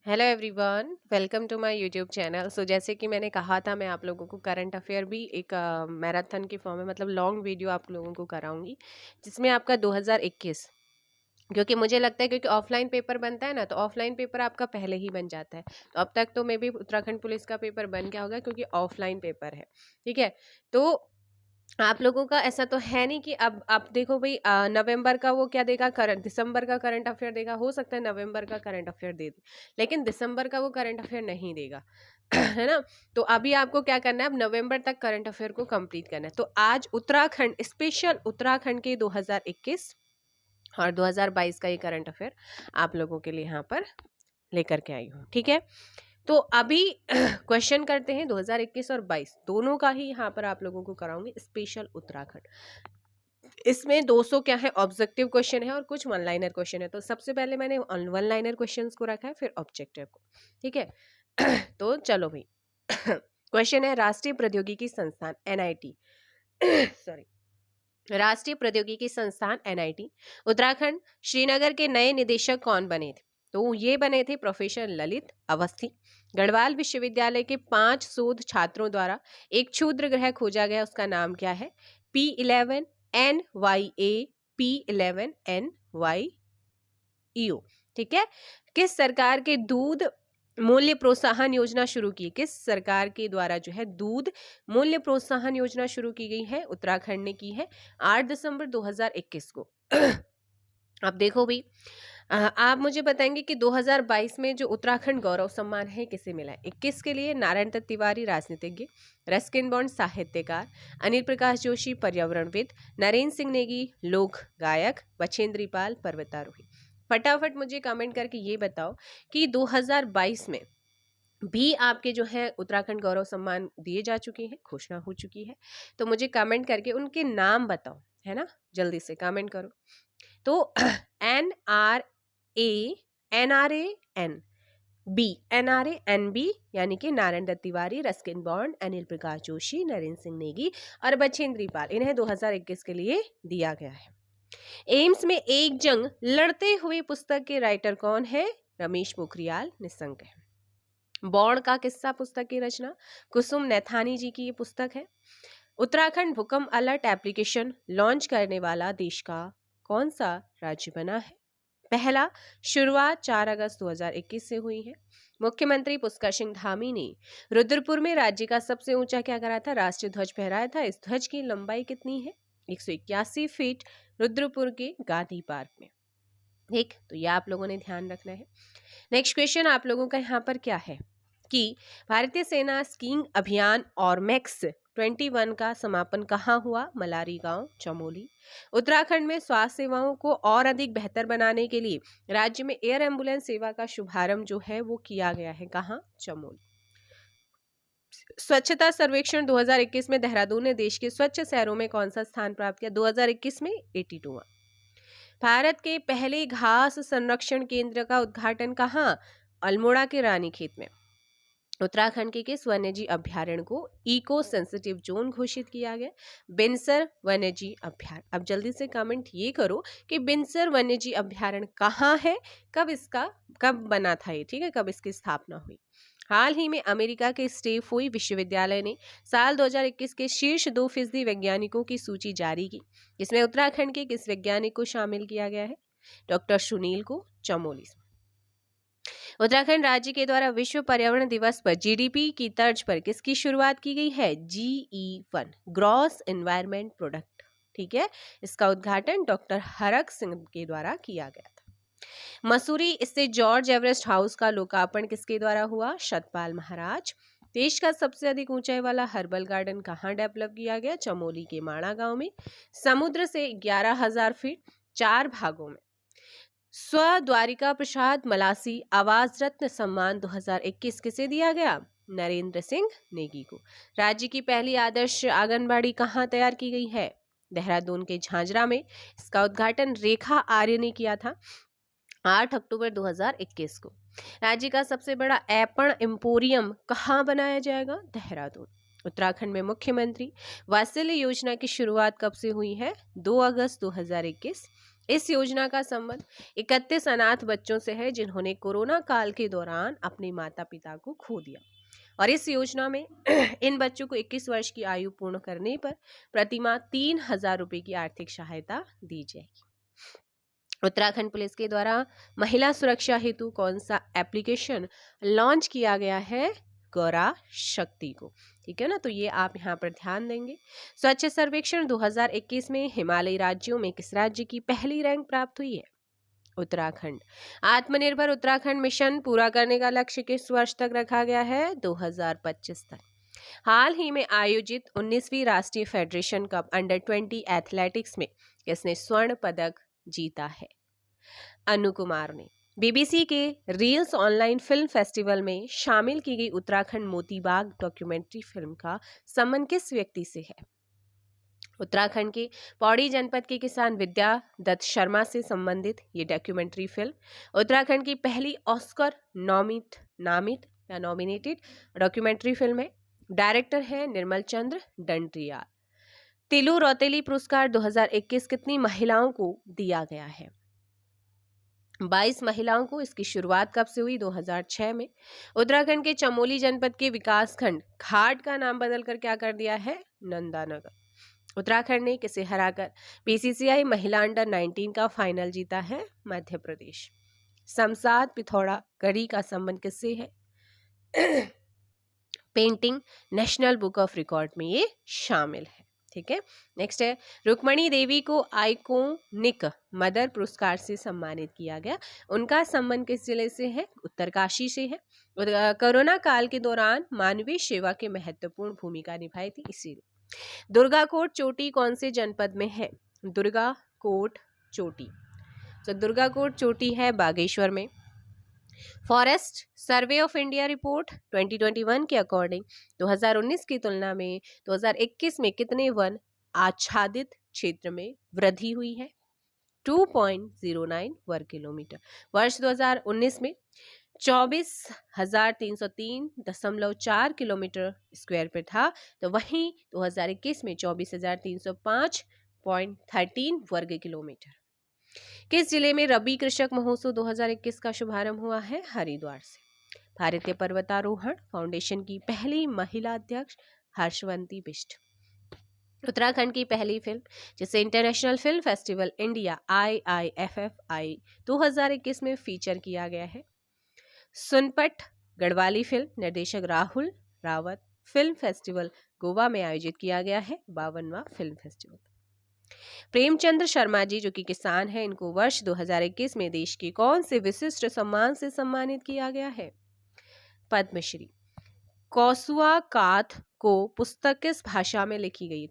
Hello everyone, welcome to my YouTube channel. So जैसे कि मैंने कहा था, मैं आप लोगों को करंट अफेयर भी एक मैराथन की फॉर्म में मतलब लॉन्ग वीडियो आप लोगों को कराऊंगी, जिसमें आपका 2021, क्योंकि मुझे लगता है क्योंकि ऑफलाइन पेपर बनता है ना, तो ऑफलाइन पेपर आपका पहले ही बन जाता है। तो अब तक तो मे बी उत्तराखंड पुलिस का पेपर बन गया होगा क्योंकि ऑफलाइन पेपर है। ठीक है, तो आप लोगों का ऐसा तो है नहीं कि अब आप देखो भाई, नवंबर का वो क्या देगा, करंट दिसंबर का करंट अफेयर देगा। हो सकता है नवंबर का करंट अफेयर दे दे, लेकिन दिसंबर का वो करंट अफेयर नहीं देगा। है ना। तो अभी आपको क्या करना है, अब नवंबर तक करंट अफेयर को कंप्लीट करना है। तो आज उत्तराखंड स्पेशल, उत्तराखंड के 2021 और 2022 का ये करंट अफेयर आप लोगों के लिए यहाँ पर लेकर के आई हूँ। ठीक है, तो अभी क्वेश्चन करते हैं 2021 और 22 दोनों का ही यहाँ पर आप लोगों को कराऊंगी, स्पेशल उत्तराखंड। इसमें 200 क्या है, ऑब्जेक्टिव क्वेश्चन है और कुछ वन लाइनर क्वेश्चन है। तो सबसे पहले मैंने वन लाइनर क्वेश्चंस को रखा है, फिर ऑब्जेक्टिव को। ठीक है। तो चलो भाई। क्वेश्चन है, राष्ट्रीय प्रौद्योगिकी संस्थान एनआईटी सॉरी राष्ट्रीय प्रौद्योगिकी संस्थान एनआईटी उत्तराखंड श्रीनगर के नए निदेशक कौन बने थे? तो ये बने थे प्रोफेसर ललित अवस्थी। गढ़वाल विश्वविद्यालय के 5 शोध छात्रों द्वारा एक क्षुद्र ग्रह खोजा गया, उसका नाम क्या है? P11NYA, P11NYEO। ठीक है। किस सरकार के दूध मूल्य प्रोत्साहन योजना शुरू की? किस सरकार के द्वारा जो है दूध मूल्य प्रोत्साहन योजना शुरू की गई है? उत्तराखंड ने की है 8 दिसंबर 2021 को। अब देखो भाई, आप मुझे बताएंगे कि 2022 में जो उत्तराखंड गौरव सम्मान है किसे मिला है? 21 के लिए नारायण दत्त तिवारी राजनीतिज्ञ, रस्किन बॉन्ड साहित्यकार, अनिल प्रकाश जोशी पर्यावरणविद, नरेंद्र सिंह नेगी लोक गायक, बछेंद्री पाल पर्वतारोही। फटाफट मुझे कमेंट करके ये बताओ कि 2022 में भी आपके जो है उत्तराखंड गौरव सम्मान दिए जा चुके हैं, घोषणा हो चुकी है। तो मुझे कमेंट करके उनके नाम बताओ, है ना, जल्दी से कमेंट करो। तो NRA NRA NB यानी कि नारायण दत्त तिवारी, रस्किन बॉन्ड, अनिल प्रकाश जोशी, नरेंद्र सिंह नेगी और बछेंद्री पाल, इन्हें 2021 के लिए दिया गया है। एम्स में एक जंग लड़ते हुए पुस्तक के राइटर कौन है? रमेश पोखरियाल निशंक है। बौड़ का किस्सा पुस्तक की रचना कुसुम नैथानी जी की ये पुस्तक है। उत्तराखंड भूकंप अलर्ट एप्लीकेशन लॉन्च करने वाला देश का कौन सा राज्य बना है? पहला, शुरुआत 4 अगस्त 2021 से हुई है। मुख्यमंत्री पुष्कर सिंह धामी ने रुद्रपुर में राज्य का सबसे ऊंचा क्या करा था? राष्ट्रीय ध्वज फहराया था। इस ध्वज की लंबाई कितनी है? 181 फीट, रुद्रपुर के गांधी पार्क में। ठीक, तो यह आप लोगों ने ध्यान रखना है। नेक्स्ट क्वेश्चन आप लोगों का यहाँ पर क्या है कि भारतीय सेना स्कीइंग अभियान और मैक्स 21 का समापन कहाँ हुआ? मलारी गांव, चमोली। उत्तराखंड में स्वास्थ्य सेवाओं को और अधिक बेहतर बनाने के लिए राज्य में एयर एम्बुलेंस सेवा का शुभारंभ जो है वो किया गया है। कहाँ? चमोली। स्वच्छता सर्वेक्षण 2021 में देहरादून ने देश के स्वच्छ शहरों में कौन सा स्थान प्राप्त किया? 2021 में 82वां। भारत के पहले घास संरक्षण केंद्र का उद्घाटन कहाँ? अल्मोड़ा के रानीखेत में। उत्तराखंड के किस वन्यजीव अभ्यारण्य को इको सेंसिटिव जोन घोषित किया गया? बिनसर वन्यजीव अभ्यारण्य। अब जल्दी से कमेंट ये करो कि बिनसर वन्यजीव अभ्यारण्य कहाँ है, कब बना था ये, ठीक है, कब इसकी स्थापना हुई? हाल ही में अमेरिका के स्टेफोई विश्वविद्यालय ने साल 2021 के शीर्ष 2% वैज्ञानिकों की सूची जारी की, जिसमें उत्तराखंड के किस वैज्ञानिक को शामिल किया गया है? डॉक्टर सुनील को, चमोली। उत्तराखंड राज्य के द्वारा विश्व पर्यावरण दिवस पर जीडीपी की तर्ज पर किसकी शुरुआत की गई है? GE1, gross environment product. ठीक है, इसका उद्घाटन डॉक्टर हरक सिंह के द्वारा किया गया था। मसूरी स्थित जॉर्ज एवरेस्ट हाउस का लोकार्पण किसके द्वारा हुआ? सतपाल महाराज। देश का सबसे अधिक ऊंचाई वाला हर्बल गार्डन कहाँ डेवलप किया गया? चमोली के माणा गांव में। समुद्र से 11,000 फीट, 4 भागों में। स्व द्वारिका प्रसाद मलासी आवास रत्न सम्मान 2021 किसे दिया गया? नरेंद्र सिंह नेगी को। राज्य की पहली आदर्श आंगनबाड़ी कहाँ तैयार की गई है? देहरादून के झांझरा में। इसका उद्घाटन रेखा आर्य ने किया था 8 अक्टूबर 2021 को। राज्य का सबसे बड़ा ऐपण एम्पोरियम कहाँ बनाया जाएगा? देहरादून। उत्तराखंड में मुख्यमंत्री वात्सल्य योजना की शुरुआत कब से हुई है? 2 अगस्त 2021। इस योजना का संबंध 31 अनाथ बच्चों से है जिन्होंने कोरोना काल के दौरान अपने माता पिता को खो दिया। और इस योजना में इन बच्चों को 21 वर्ष की आयु पूर्ण करने पर प्रतिमाह 3,000 रुपए की आर्थिक सहायता दी जाएगी। उत्तराखंड पुलिस के द्वारा महिला सुरक्षा हेतु कौन सा एप्लीकेशन लॉन्च किया गया है? गौरा शक्ति को। ठीक है ना, तो ये आप यहाँ पर ध्यान देंगे। स्वच्छ सर्वेक्षण 2021 में हिमालयी राज्यों में किस राज्य की पहली रैंक प्राप्त हुई है? उत्तराखंड। आत्मनिर्भर उत्तराखंड मिशन पूरा करने का लक्ष्य किस वर्ष तक रखा गया है? 2025 तक। हाल ही में आयोजित 19वीं राष्ट्रीय फेडरेशन कप अंडर 20 एथलेटिक्स में किसने स्वर्ण पदक जीता है? अनु कुमार ने। बीबीसी के रील्स ऑनलाइन फिल्म फेस्टिवल में शामिल की गई उत्तराखंड मोती बाग डॉक्यूमेंट्री फिल्म का संबंध किस व्यक्ति से है? उत्तराखंड के पौड़ी जनपद के किसान विद्या दत्त शर्मा से संबंधित ये डॉक्यूमेंट्री फिल्म उत्तराखंड की पहली ऑस्कर नॉमिनेटेड डॉक्यूमेंट्री फिल्म है। डायरेक्टर है निर्मल चंद्र डंडरियाल। तिलू रौतेली पुरस्कार 2021 कितनी महिलाओं को दिया गया है? 22 महिलाओं को। इसकी शुरुआत कब से हुई? 2006 में। उत्तराखंड के चमोली जनपद के विकासखंड घाट का नाम बदलकर क्या कर दिया है? नंदानगर। उत्तराखंड ने किसे हराकर बीसीसीआई महिला अंडर 19 का फाइनल जीता है? मध्य प्रदेश। समसाद पिथौड़ा गढ़ी का संबंध किससे है? Painting national book of record में ये शामिल है। ठीक है, नेक्स्ट है रुक्मणी देवी को आइकोनिक मदर पुरस्कार से सम्मानित किया गया। उनका संबंध किस जिले से है? उत्तरकाशी से है। कोरोना काल के दौरान मानवीय सेवा के महत्वपूर्ण भूमिका निभाई थी इसीलिए। दुर्गाकोट चोटी कौन से जनपद में है? दुर्गाकोट चोटी, तो दुर्गाकोट चोटी है बागेश्वर में। Forest survey of India report 2021 के अकॉर्डिंग 2019 की तुलना में 2021 में कितने वन आच्छादित क्षेत्र में वृद्धि हुई है? 2.09 वर्ग किलोमीटर। वर्ष 2019 में 24,303.4 किलोमीटर स्क्वायर पर था, तो वहीं 2021 में 24,305.13 वर्ग किलोमीटर। किस जिले में रबी कृषक महोत्सव 2021 का शुभारंभ हुआ है? हरिद्वार से। भारतीय पर्वतारोहण फाउंडेशन की पहली महिला अध्यक्ष हर्षवंती बिष्ट। उत्तराखंड की पहली फिल्म जिसे international film festival India IIFFI 2021 में फीचर किया गया है। सुनपट गढ़वाली फिल्म निर्देशक राहुल रावत फिल्म फेस्टिवल गोवा में आयोजित किया गया है 52वां फिल्म फेस्टिवल। प्रेमचंद्र शर्मा जी जो कि किसान हैं, इनको वर्ष 2021 में देश के कौन से विशिष्ट सम्मान से सम्मानित किया गया है? पद्मश्री। कोसुआकाथ को पुस्तक किस भाषा में लिखी गई?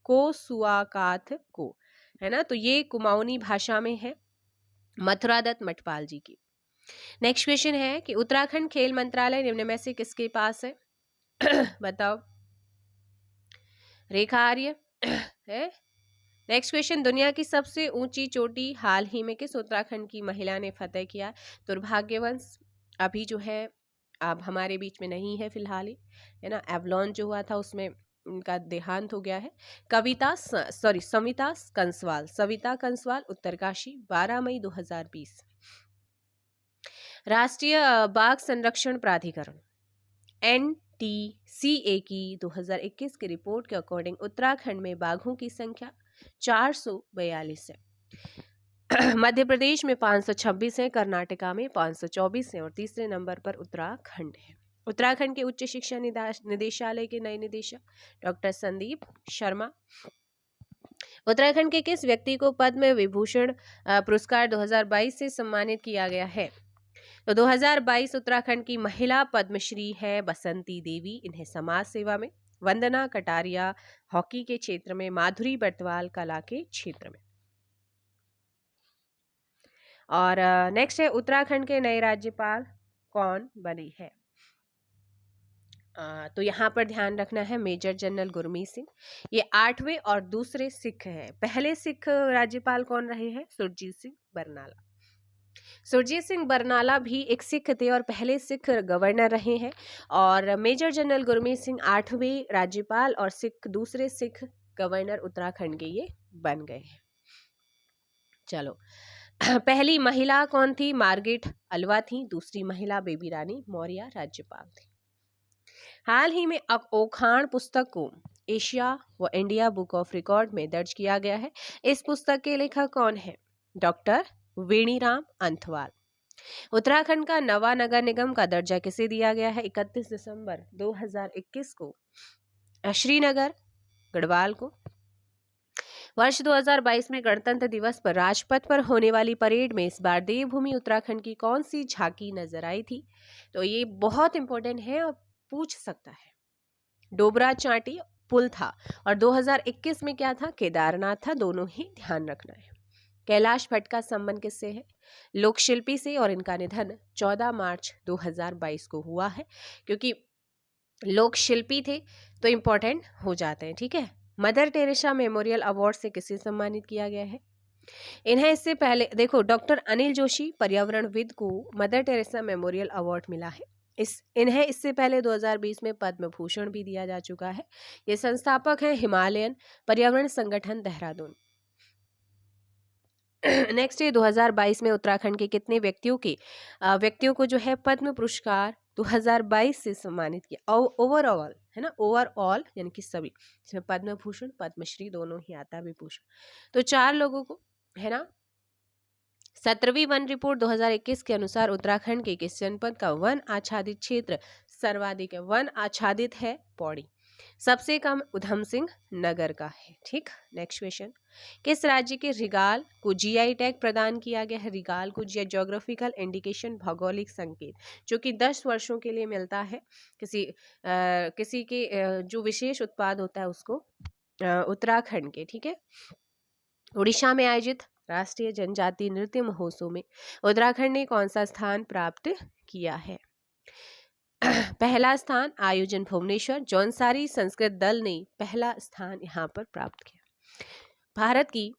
कोसुआकाथ को, है ना, तो ये कुमाऊनी भाषा में है, मथुरा दत्त मठपाल जी की। नेक्स्ट क्वेश्चन है कि उत्तराखंड खेल मंत्रालय निम्न में से किसके पास है? बताओ। रेखा आर्य है। नेक्स्ट क्वेश्चन, दुनिया की सबसे ऊंची चोटी हाल ही में किस उत्तराखंड की महिला ने फतेह किया? दुर्भाग्यवंश अभी जो है अब हमारे बीच में नहीं है फिलहाल ही, है ना। एवलॉन जो हुआ था उसमें उनका देहांत हो गया है। सविता कंसवाल उत्तरकाशी 12 मई 2020। राष्ट्रीय बाघ संरक्षण प्राधिकरण NTCA की 2021 की रिपोर्ट के अकॉर्डिंग उत्तराखंड में बाघों की संख्या 442 है। मध्य प्रदेश में 526 है, कर्नाटका में 524 है और तीसरे नंबर पर उत्तराखंड है। उत्तराखंड के उच्च शिक्षा निदेशालय के नए निदेशक डॉक्टर संदीप शर्मा। उत्तराखंड के किस व्यक्ति को पद्म विभूषण पुरस्कार 2022 से सम्मानित किया गया है? तो 2022 उत्तराखंड की महिला पद्मश्री है बसंती देवी। इन्हें समाज सेवा में, वंदना कटारिया हॉकी के क्षेत्र में, माधुरी बर्तवाल कला के क्षेत्र में। और नेक्स्ट है उत्तराखंड के नए राज्यपाल कौन बने हैं? तो यहाँ पर ध्यान रखना है मेजर जनरल गुरमीत सिंह। ये 8वें और दूसरे सिख हैं। पहले सिख राज्यपाल कौन रहे हैं? सुरजीत सिंह बरनाला। सुरजीत सिंह बरनाला भी एक सिख थे और पहले सिख गवर्नर रहे हैं। और मेजर जनरल गुरमीत सिंह 8वें राज्यपाल और दूसरे सिख गवर्नर उत्तराखंड के ये बन गए हैं। चलो पहली महिला कौन थी? मार्गरेट अल्वा थी। दूसरी महिला बेबी रानी मौर्य राज्यपाल थी। हाल ही में ओखान पुस्तक को एशिया व इंडिया बुक ऑफ रिकॉर्ड में दर्ज किया गया है। इस पुस्तक के लेखक कौन है? डॉक्टर वेणीराम अंथवाल। उत्तराखंड का नवा नगर निगम का दर्जा किसे दिया गया है? 31 दिसंबर 2021 को श्रीनगर गढ़वाल को। वर्ष 2022 में गणतंत्र दिवस पर राजपथ पर होने वाली परेड में इस बार देवभूमि उत्तराखंड की कौन सी झांकी नजर आई थी? तो ये बहुत इंपॉर्टेंट है और पूछ सकता है। डोबरा चांटी पुल था और 2021 में क्या था? केदारनाथ था। दोनों ही ध्यान रखना है। कैलाश भट्ट का संबंध किससे है? लोक शिल्पी से, और इनका निधन 14 मार्च 2022 को हुआ है। क्योंकि लोक शिल्पी थे तो इंपॉर्टेंट हो जाते हैं, ठीक है। मदर टेरेसा मेमोरियल अवार्ड से किसे सम्मानित किया गया है? इन्हें इससे पहले देखो, डॉक्टर अनिल जोशी पर्यावरणविद को मदर टेरेसा मेमोरियल अवार्ड मिला है। इन्हें इससे पहले 2020 में पद्म भूषण भी दिया जा चुका है। ये संस्थापक हैं हिमालयन पर्यावरण संगठन देहरादून। नेक्स्ट है 2022 में उत्तराखंड के कितने व्यक्तियों को जो है पद्म पुरस्कार 2022 से सम्मानित किया? ओवरऑल है ना, ओवरऑल यानी कि सभी, इसमें पद्म भूषण पद्मश्री दोनों ही आता है विभूषण। तो 4 लोगों को, है ना। 17वीं वन रिपोर्ट 2021 के अनुसार उत्तराखंड के किस जनपद का वन आच्छादित क्षेत्र सर्वाधिक है? वन आच्छादित है पौड़ी। सबसे कम उधम सिंह नगर का है। ठीक, नेक्स्ट क्वेश्चन। किस राज्य के रिगाल को जीआई टैग प्रदान किया गया है? रिगाल को जियोग्राफिकल इंडिकेशन, भौगोलिक संकेत, जो कि 10 वर्षों के लिए मिलता है। किसी के जो विशेष उत्पाद होता है उसको, उत्तराखंड के, ठीक है। उड़ीसा में आयोजित राष्ट्रीय जनजातीय नृत्य महोत्सव में उत्तराखंड ने कौन सा स्थान प्राप्त किया है? पहला स्थान। आयोजन भुवनेश्वर। जौनसारी संस्कृत दल ने पहला स्थान यहाँ पर प्राप्त किया। भारत की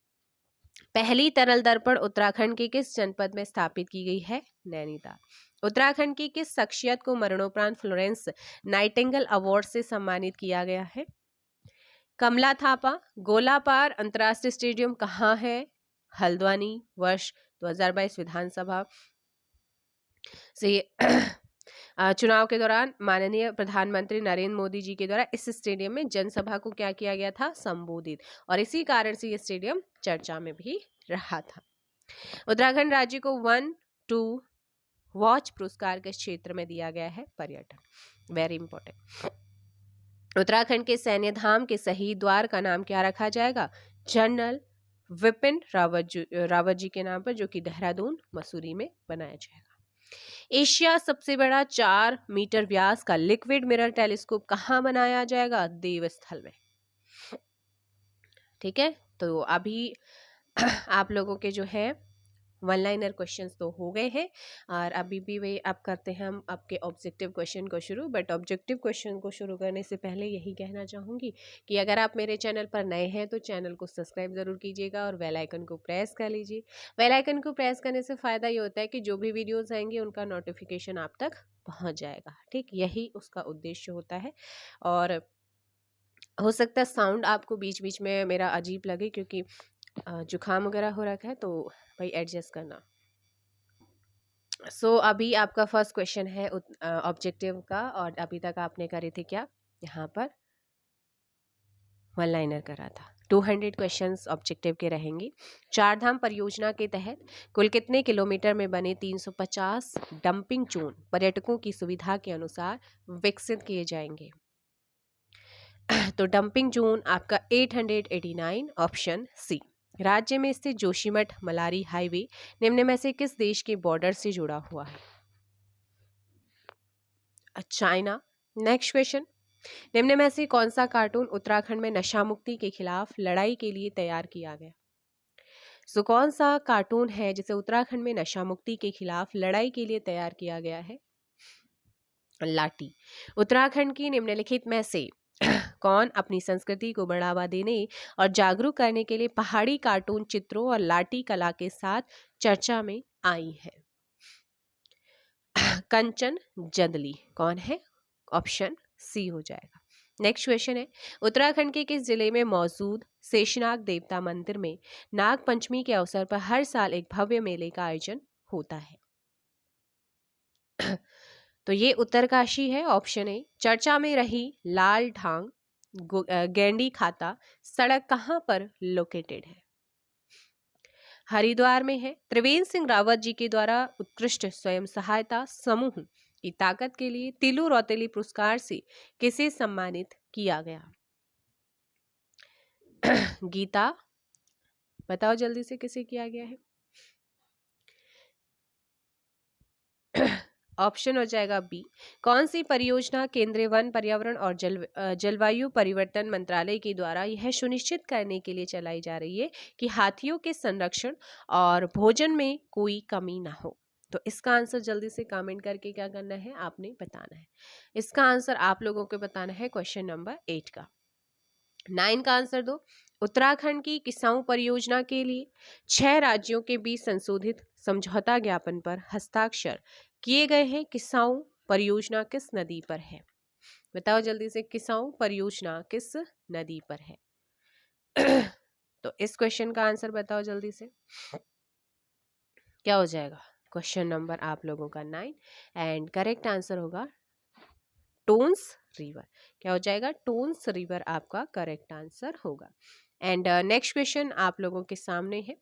पहली तरल दर्पण उत्तराखंड के किस जनपद में स्थापित की गई है? नैनीताल। उत्तराखंड की किस शख्सियत को मरणोपरांत फ्लोरेंस नाइटिंगेल अवार्ड से सम्मानित किया गया है? कमला थापा। गोलापार अंतर्राष्ट्रीय स्टेडियम कहाँ है? हल्द्वानी। वर्ष 2022 विधानसभा से चुनाव के दौरान माननीय प्रधानमंत्री नरेंद्र मोदी जी के द्वारा इस स्टेडियम में जनसभा को क्या किया गया था? संबोधित, और इसी कारण से ये स्टेडियम चर्चा में भी रहा था। उत्तराखंड राज्य को 1-2 वॉच पुरस्कार किस क्षेत्र में दिया गया है? पर्यटन। Very important. उत्तराखंड के सैन्य धाम के शहीद द्वार का नाम क्या रखा जाएगा? जनरल विपिन रावत जी के नाम पर, जो कि देहरादून मसूरी में बनाया जाएगा। एशिया सबसे बड़ा 4 मीटर व्यास का लिक्विड मिरर टेलीस्कोप कहाँ बनाया जाएगा? देवस्थल में। ठीक है, तो अभी आप लोगों के जो है वन लाइनर क्वेश्चंस तो हो गए हैं, और अभी भी वे अब करते हैं हम आपके ऑब्जेक्टिव क्वेश्चन को शुरू। बट ऑब्जेक्टिव क्वेश्चन को शुरू करने से पहले यही कहना चाहूँगी कि अगर आप मेरे चैनल पर नए हैं तो चैनल को सब्सक्राइब ज़रूर कीजिएगा और बेल आइकन को प्रेस कर लीजिए। बेल आइकन को प्रेस करने से फ़ायदा ये होता है कि जो भी वीडियोज़ आएंगे उनका नोटिफिकेशन आप तक पहुँच जाएगा। ठीक, यही उसका उद्देश्य होता है। और हो सकता है साउंड आपको बीच बीच में मेरा अजीब लगे, क्योंकि जुकाम वगैरह हो रखा है, तो भाई एडजस्ट करना। सो अभी आपका फर्स्ट क्वेश्चन है ऑब्जेक्टिव का, और अभी तक आपने करे थे क्या? यहाँ पर वन लाइनर करा था। 200 क्वेश्चंस ऑब्जेक्टिव के रहेंगे। चारधाम परियोजना के तहत कुल कितने किलोमीटर में बने 350 डंपिंग जोन पर्यटकों की सुविधा के अनुसार विकसित किए जाएंगे? तो डंपिंग जोन आपका 889, ऑप्शन सी। राज्य में स्थित जोशीमठ मलारी हाईवे निम्न में से किस देश के बॉर्डर से जुड़ा हुआ है? चाइना। Next question. निम्न में से कौन सा कार्टून उत्तराखंड में नशा मुक्ति के खिलाफ लड़ाई के लिए तैयार किया गया? सो कौन सा कार्टून है जिसे उत्तराखंड में नशा मुक्ति के खिलाफ लड़ाई के लिए तैयार किया गया है? लाठी। उत्तराखंड की निम्नलिखित में से कौन अपनी संस्कृति को बढ़ावा देने और जागरूक करने के लिए पहाड़ी कार्टून चित्रों और लाठी कला के साथ चर्चा में आई है? कंचन जदली। कौन है? ऑप्शन सी हो जाएगा। नेक्स्ट क्वेश्चन है, उत्तराखंड के किस जिले में मौजूद शेषनाग देवता मंदिर में नाग पंचमी के अवसर पर हर साल एक भव्य मेले का आयोजन होता है? तो ये उत्तरकाशी है, ऑप्शन ए। चर्चा में रही लाल ढांग गेंडी खाता सड़क कहां पर लोकेटेड है? हरिद्वार में है। त्रिवेंद्र सिंह रावत जी के द्वारा उत्कृष्ट स्वयं सहायता समूह की ताकत के लिए तिलू रौतेली पुरस्कार से किसे सम्मानित किया गया? गीता, बताओ जल्दी से किसे किया गया है? ऑप्शन हो जाएगा बी। कौन सी परियोजना केंद्रीय वन पर्यावरण और जलवायु परिवर्तन मंत्रालय के द्वारा यह सुनिश्चित करने के लिए चलाई जा रही है कि हाथियों के संरक्षण और भोजन में कोई कमी ना हो? तो इसका आंसर जल्दी से कमेंट करके क्या करना है, आपने बताना है। इसका आंसर आप लोगों को बताना है क्वेश्चन नंबर 8 का। 9 का आंसर दो। उत्तराखंड की किसाऊ परियोजना के लिए 6 राज्यों के बीच संशोधित समझौता ज्ञापन पर हस्ताक्षर किए गए हैं। किसाऊ परियोजना किस नदी पर है? बताओ जल्दी से, किसाऊ परियोजना किस नदी पर है? तो इस क्वेश्चन का आंसर बताओ जल्दी से, क्या हो जाएगा? क्वेश्चन नंबर आप लोगों का 9 एंड करेक्ट आंसर होगा टोन्स रिवर। क्या हो जाएगा? टोन्स रिवर आपका करेक्ट आंसर होगा। एंड नेक्स्ट क्वेश्चन आप लोगों के सामने है।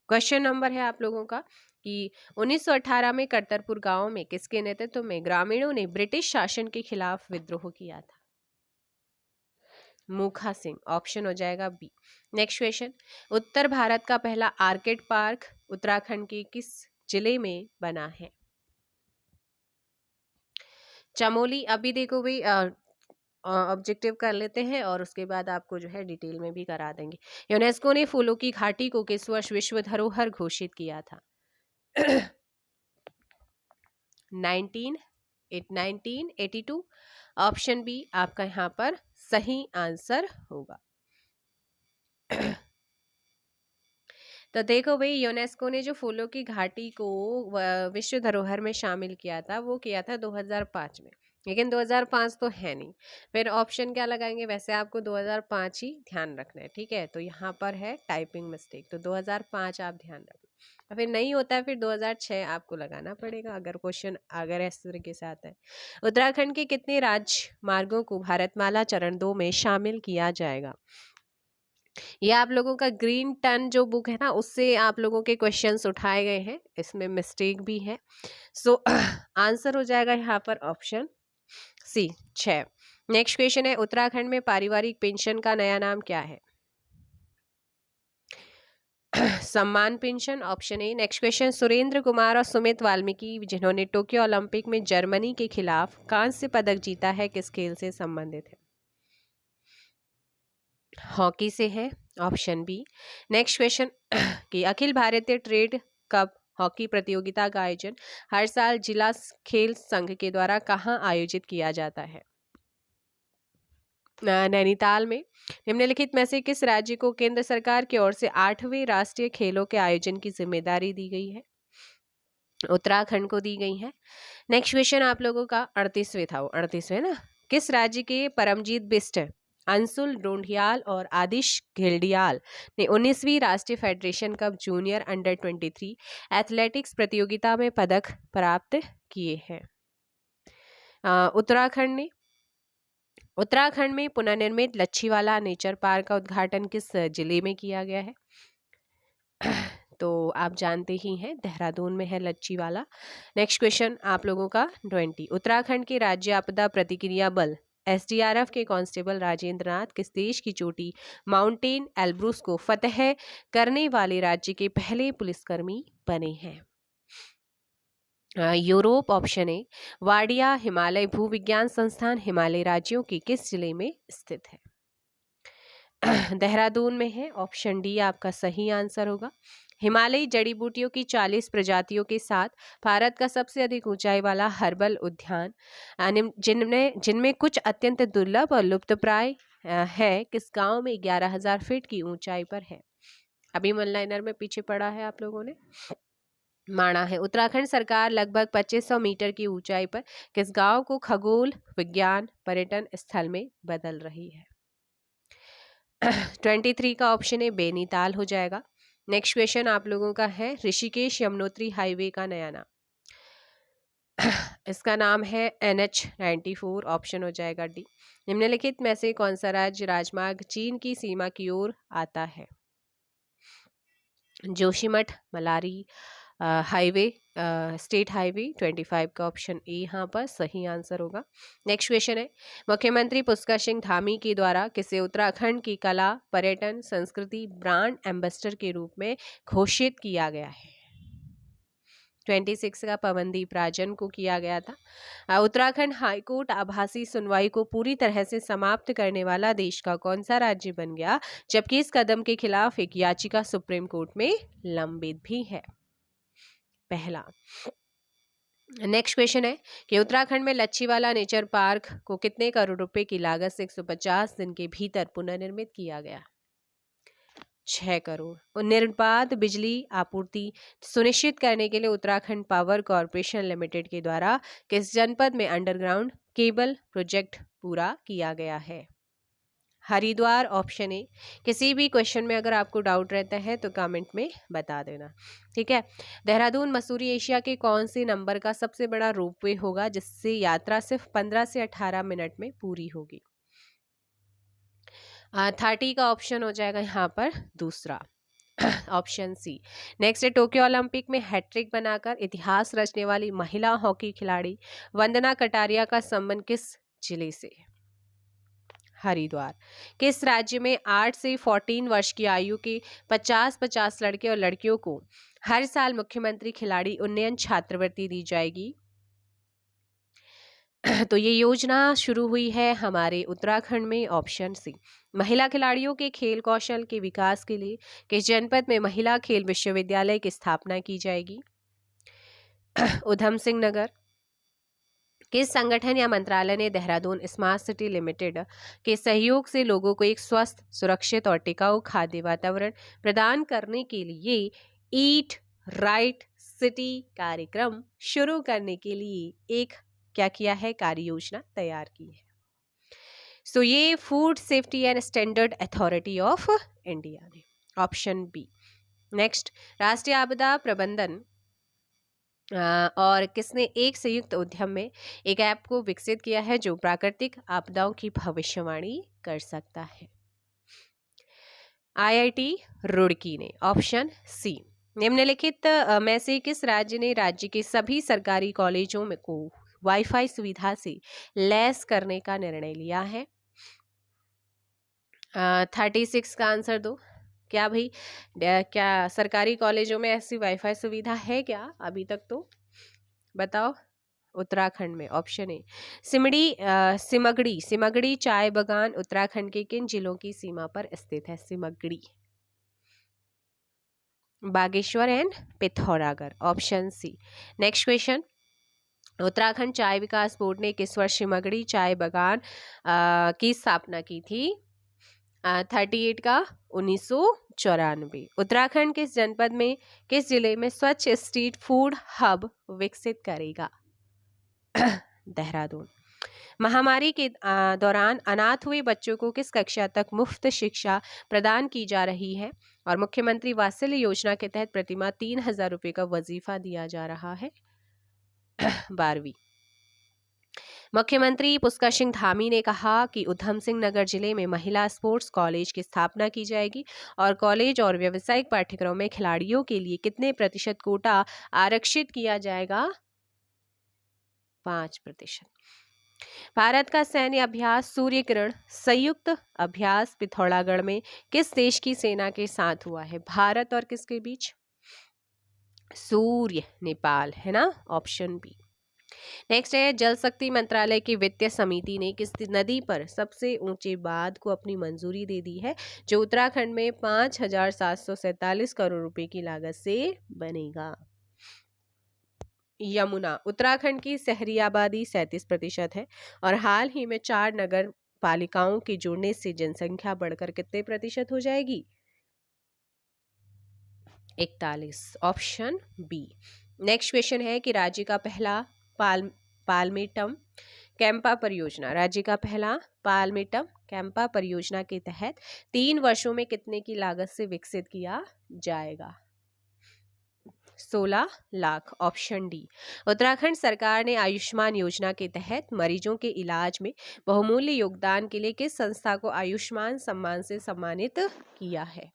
क्वेश्चन नंबर है आप लोगों का कि 1918 में करतरपुर गांव में किसके नेतृत्व में ग्रामीणों ने ब्रिटिश शासन के खिलाफ विद्रोह किया था? मूखा सिंह, ऑप्शन हो जाएगा बी। नेक्स्ट क्वेश्चन, उत्तर भारत का पहला आर्केड पार्क उत्तराखंड के किस जिले में बना है? चमोली। अभी देखो भाई, ऑब्जेक्टिव कर लेते हैं और उसके बाद आपको जो है डिटेल में भी करा देंगे। यूनेस्को ने फूलों की घाटी को किस वर्ष विश्व धरोहर घोषित किया था? 1982। ऑप्शन बी आपका यहाँ पर सही आंसर होगा। तो देखो भाई, यूनेस्को ने जो फूलों की घाटी को विश्व धरोहर में शामिल किया था वो किया था 2005 में, लेकिन 2005 तो है नहीं। फिर ऑप्शन क्या लगाएंगे? वैसे आपको 2005 ही ध्यान रखना है, ठीक है? तो यहाँ पर है टाइपिंग मिस्टेक, तो 2005 आप ध्यान रखना। और फिर नहीं होता है फिर 2006 आपको लगाना पड़ेगा, अगर इस तरीके से आता है। उत्तराखंड के कितने राजमार्गों को भारतमाला चरण 2 में शामिल किया जाएगा? ये आप लोगों का ग्रीन टन जो बुक है ना, उससे आप लोगों के क्वेश्चंस उठाए गए हैं, इसमें मिस्टेक भी है। सो आंसर हो जाएगा यहाँ पर ऑप्शन सी 6। नेक्स्ट क्वेश्चन है, उत्तराखंड में पारिवारिक पेंशन का नया नाम क्या है? सम्मान pension, option A. Next question, Surendra Kumar और सुमित वाल्मीकि जिन्होंने टोक्यो ओलंपिक में जर्मनी के खिलाफ कांस्य पदक जीता है, किस खेल से संबंधित है? हॉकी से है, ऑप्शन बी। नेक्स्ट क्वेश्चन कि Akhil Bharatiya trade cup hockey प्रतियोगिता का आयोजन हर साल जिला खेल संघ के द्वारा कहाँ आयोजित किया जाता है? नैनीताल में। निम्नलिखित में से किस राज्य को केंद्र सरकार की ओर से 8वें राष्ट्रीय खेलों के आयोजन की जिम्मेदारी दी गई है? उत्तराखंड को दी गई है। नेक्स्ट क्वेश्चन आप लोगों का 38वें था, वो 38वें ना। किस राज्य के परमजीत बिष्ट, अंशुल ढूंढियाल और आदिश घिल्डियाल ने 19वीं राष्ट्रीय federation cup junior under 23 athletics प्रतियोगिता में पदक प्राप्त किए हैं? उत्तराखंड में पुनर्निर्मित लच्छीवाला नेचर पार्क का उद्घाटन किस जिले में किया गया है? तो आप जानते ही हैं, देहरादून में है लच्छीवाला। नेक्स्ट क्वेश्चन आप लोगों का 20, उत्तराखंड के राज्य आपदा प्रतिक्रिया बल SDRF के कांस्टेबल राजेंद्र नाथ किस देश की चोटी माउंटेन एल्ब्रूस को फतह करने वाले राज्य के पहले पुलिसकर्मी बने हैं? Europe, option A. Wadia Himalaya भूविज्ञान संस्थान हिमालय राज्यों के किस जिले में स्थित है? देहरादून में है, ऑप्शन डी आपका सही आंसर होगा। हिमालयी जड़ी बूटियों की 40 प्रजातियों के साथ भारत का सबसे अधिक ऊंचाई वाला हर्बल उद्यान, जिनमें कुछ अत्यंत दुर्लभ और लुप्तप्राय है, किस गांव में 11,000 फीट की ऊंचाई पर है? अभी वन लाइनर में पीछे पड़ा है आप लोगों ने। माना है। उत्तराखंड सरकार लगभग 2500 मीटर की ऊंचाई पर किस गांव को खगोल विज्ञान पर्यटन स्थल में बदल रही है? 23 का ऑप्शन है बेनीताल हो जाएगा। नेक्स्ट क्वेश्चन आप लोगों का है ऋषिकेश यमुनोत्री हाईवे का नया नाम। इसका नाम है NH-94, ऑप्शन हो जाएगा डी। निम्नलिखित में से कौन सा राज्य राजमार्ग चीन की सीमा की ओर आता है? Joshimath Malari highway, state highway 25 का ऑप्शन ए यहाँ पर सही आंसर होगा। नेक्स्ट क्वेश्चन है मुख्यमंत्री पुष्कर सिंह धामी के द्वारा किसे उत्तराखंड की कला पर्यटन संस्कृति ब्रांड एम्बेसडर के रूप में घोषित किया गया है? 26 का पवनदीप राजन को किया गया था। उत्तराखंड हाईकोर्ट आभासी सुनवाई को पूरी तरह से समाप्त करने वाला देश का कौन सा राज्य बन गया, जबकि इस कदम के खिलाफ एक याचिका सुप्रीम कोर्ट में लंबित भी है? पहला। नेक्स्ट क्वेश्चन है कि उत्तराखंड में लच्छीवाला नेचर पार्क को कितने करोड़ रुपए की लागत से 150 दिन के भीतर पुनर्निर्मित किया गया? 6 करोड़। और निर्बाध बिजली आपूर्ति सुनिश्चित करने के लिए उत्तराखंड पावर कॉरपोरेशन लिमिटेड के द्वारा किस जनपद में अंडरग्राउंड केबल प्रोजेक्ट पूरा किया गया है? Haridwar, option A. किसी भी क्वेश्चन में अगर आपको डाउट रहता है तो कमेंट में बता देना, ठीक है। देहरादून मसूरी एशिया के कौन से नंबर का सबसे बड़ा रोपवे होगा जिससे यात्रा सिर्फ 15 से 18 मिनट में पूरी होगी? 30 का ऑप्शन हो जाएगा यहाँ पर दूसरा, ऑप्शन सी। नेक्स्ट है टोक्यो ओलंपिक में हैट्रिक बनाकर इतिहास रचने वाली महिला हॉकी खिलाड़ी वंदना कटारिया का संबंध किस जिले से? हरिद्वार। किस राज्य में 8 से 14 वर्ष की आयु के 50-50 लड़के और लड़कियों को हर साल मुख्यमंत्री खिलाड़ी उन्नयन छात्रवृत्ति दी जाएगी? तो ये योजना शुरू हुई है हमारे उत्तराखंड में, ऑप्शन सी। महिला खिलाड़ियों के खेल कौशल के विकास के लिए किस जनपद में महिला खेल विश्वविद्यालय की स्थापना की जाएगी? उधम सिंह नगर। किस संगठन या मंत्रालय ने देहरादून स्मार्ट सिटी लिमिटेड के सहयोग से लोगों को एक स्वस्थ सुरक्षित और टिकाऊ खाद्य वातावरण प्रदान करने के लिए ईट राइट सिटी कार्यक्रम शुरू करने के लिए एक क्या किया है, कार्य योजना तैयार की है? सो ये food safety and standard authority of India ने, ऑप्शन बी। नेक्स्ट, राष्ट्रीय आपदा प्रबंधन और किसने एक संयुक्त उद्यम में एक ऐप को विकसित किया है जो प्राकृतिक आपदाओं की भविष्यवाणी कर सकता है? IIT रुड़की ने, ऑप्शन सी। निम्नलिखित में से किस राज्य ने राज्य के सभी सरकारी कॉलेजों में को वाईफाई सुविधा से लैस करने का निर्णय लिया है? 36 का आंसर दो। क्या भाई, क्या सरकारी कॉलेजों में ऐसी वाईफाई सुविधा है क्या अभी तक? तो बताओ। उत्तराखंड में, ऑप्शन ए। सिमगड़ी चाय बागान उत्तराखंड के किन जिलों की सीमा पर स्थित है? Simgadi, Bageshwar and Pithoragarh, option C. Next question, Uttarakhand चाय विकास बोर्ड ने किस वर्ष सिमगड़ी चाय बागान की स्थापना की थी? 38 का 1994। उत्तराखंड किस जनपद में किस जिले में स्वच्छ स्ट्रीट फूड हब विकसित करेगा? देहरादून। महामारी के दौरान अनाथ हुए बच्चों को किस कक्षा तक मुफ्त शिक्षा प्रदान की जा रही है? और मुख्यमंत्री वात्सल्य योजना के तहत प्रतिमाह 3000 रुपये का वजीफा दिया जा रहा है? 12वीं। मुख्यमंत्री पुष्कर सिंह धामी ने कहा कि उधम सिंह नगर जिले में महिला स्पोर्ट्स कॉलेज की स्थापना की जाएगी और कॉलेज और व्यावसायिक पाठ्यक्रम में खिलाड़ियों के लिए कितने प्रतिशत कोटा आरक्षित किया जाएगा? 5%। भारत का सैन्य अभ्यास सूर्य किरण संयुक्त अभ्यास पिथौरागढ़ में किस देश की सेना के साथ हुआ है? भारत और किसके बीच? सूर्य, नेपाल, है ना, ऑप्शन बी। नेक्स्ट है, जल शक्ति मंत्रालय की वित्तीय समिति ने किस नदी पर सबसे ऊंचे बांध को अपनी मंजूरी दे दी है जो उत्तराखंड में 5747 करोड़ रुपए की लागत से बनेगा? यमुना। उत्तराखंड की शहरी आबादी 37% है और हाल ही में 4 नगर पालिकाओं के जुड़ने से जनसंख्या बढ़कर कितने प्रतिशत हो जाएगी? 41, ऑप्शन बी। नेक्स्ट क्वेश्चन है कि राज्य का पहला पालमेटम कैंपा परियोजना, राज्य का पहला पालमेटम कैंपा परियोजना के तहत 3 वर्षों में कितने की लागत से विकसित किया जाएगा? 16 लाख, ऑप्शन डी। उत्तराखंड सरकार ने आयुष्मान योजना के तहत मरीजों के इलाज में बहुमूल्य योगदान के लिए किस संस्था को आयुष्मान सम्मान से सम्मानित किया है?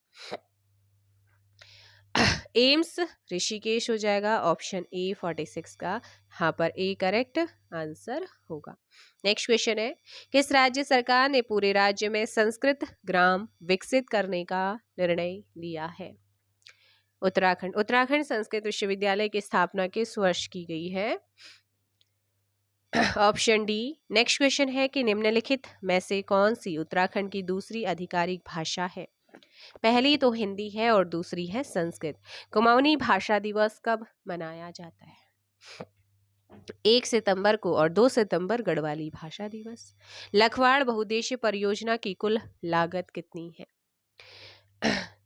एम्स ऋषिकेश हो जाएगा, ऑप्शन ए 46 का यहाँ पर ए करेक्ट आंसर होगा। नेक्स्ट क्वेश्चन है, किस राज्य सरकार ने पूरे राज्य में संस्कृत ग्राम विकसित करने का निर्णय लिया है? उत्तराखंड। उत्तराखंड संस्कृत विश्वविद्यालय की स्थापना किस वर्ष की गई है? Option D. नेक्स्ट क्वेश्चन है कि निम्नलिखित में से कौन सी उत्तराखंड की दूसरी आधिकारिक भाषा है? पहली तो हिंदी है और दूसरी है संस्कृत। कुमाऊनी भाषा दिवस कब मनाया जाता है? 1 सितंबर को और 2 सितंबर गढ़वाली भाषा दिवस। लखवाड़ बहुउद्देशीय परियोजना की कुल लागत कितनी है?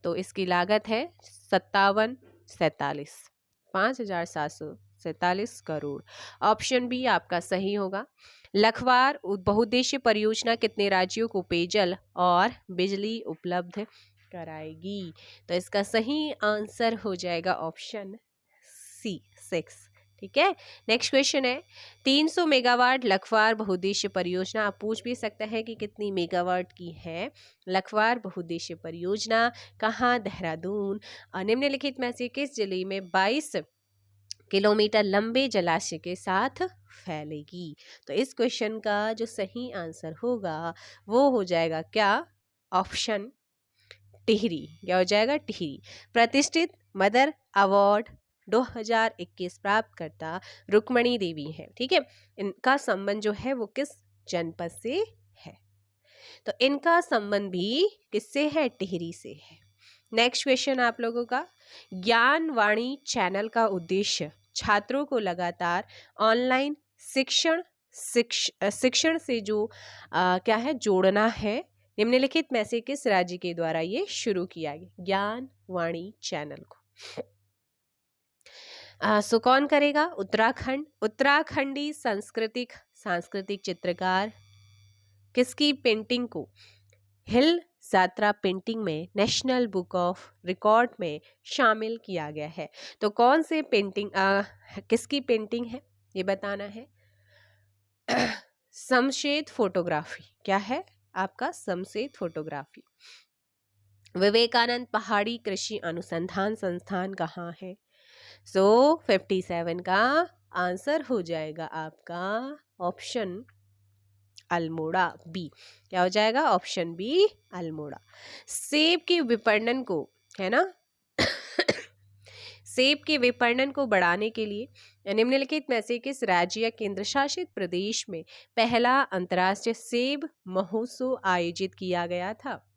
तो इसकी लागत है 5,747 करोड़। ऑप्शन बी आपका सही होगा। लखवाड़ बहुउद्देशीय परियोजना कितने राज्यों को पेयजल और बिजली उपलब्ध कराएगी? तो इसका सही आंसर हो जाएगा ऑप्शन सी 6। ठीक है। नेक्स्ट क्वेश्चन है, 300 मेगावाट लखवाड़ बहुउद्देशीय परियोजना, आप पूछ भी सकते हैं कि कितनी मेगावाट की है लखवाड़ बहुउद्देशीय परियोजना, कहाँ? देहरादून। निम्नलिखित में से किस जिले में 22 किलोमीटर लंबे जलाशय के साथ फैलेगी? तो इस क्वेश्चन का जो सही आंसर होगा वो हो जाएगा क्या? ऑप्शन टिहरी। क्या हो जाएगा? टिहरी। प्रतिष्ठित मदर अवार्ड 2021 प्राप्त करता रुक्मणी देवी है। ठीक है, इनका संबंध जो है वो किस जनपद से है? तो इनका संबंध भी किससे है? टिहरी से है। नेक्स्ट क्वेश्चन आप लोगों का, ज्ञान वाणी चैनल का उद्देश्य छात्रों को लगातार ऑनलाइन शिक्षण से जो क्या है जोड़ना है। निम्नलिखित में से किस राज्य के द्वारा ये शुरू किया गया ज्ञान वाणी चैनल को? सो कौन करेगा? उत्तराखंड। उत्तराखंडी सांस्कृतिक चित्रकार किसकी पेंटिंग को हिल यात्रा पेंटिंग में नेशनल बुक ऑफ रिकॉर्ड में शामिल किया गया है? तो कौन से पेंटिंग किसकी पेंटिंग है ये बताना है। शमशेद फोटोग्राफी। क्या है आपका? शमशेद फोटोग्राफी। विवेकानंद पहाड़ी कृषि अनुसंधान संस्थान कहाँ है? सो 57 का आंसर हो जाएगा आपका ऑप्शन अल्मोड़ा बी। क्या हो जाएगा? Option B Almora. सेब के विपणन को है ना सेब के विपणन को बढ़ाने के लिए निम्नलिखित में से किस राज्य या केंद्र शासित प्रदेश में पहला अंतर्राष्ट्रीय सेब महोत्सव आयोजित किया गया था?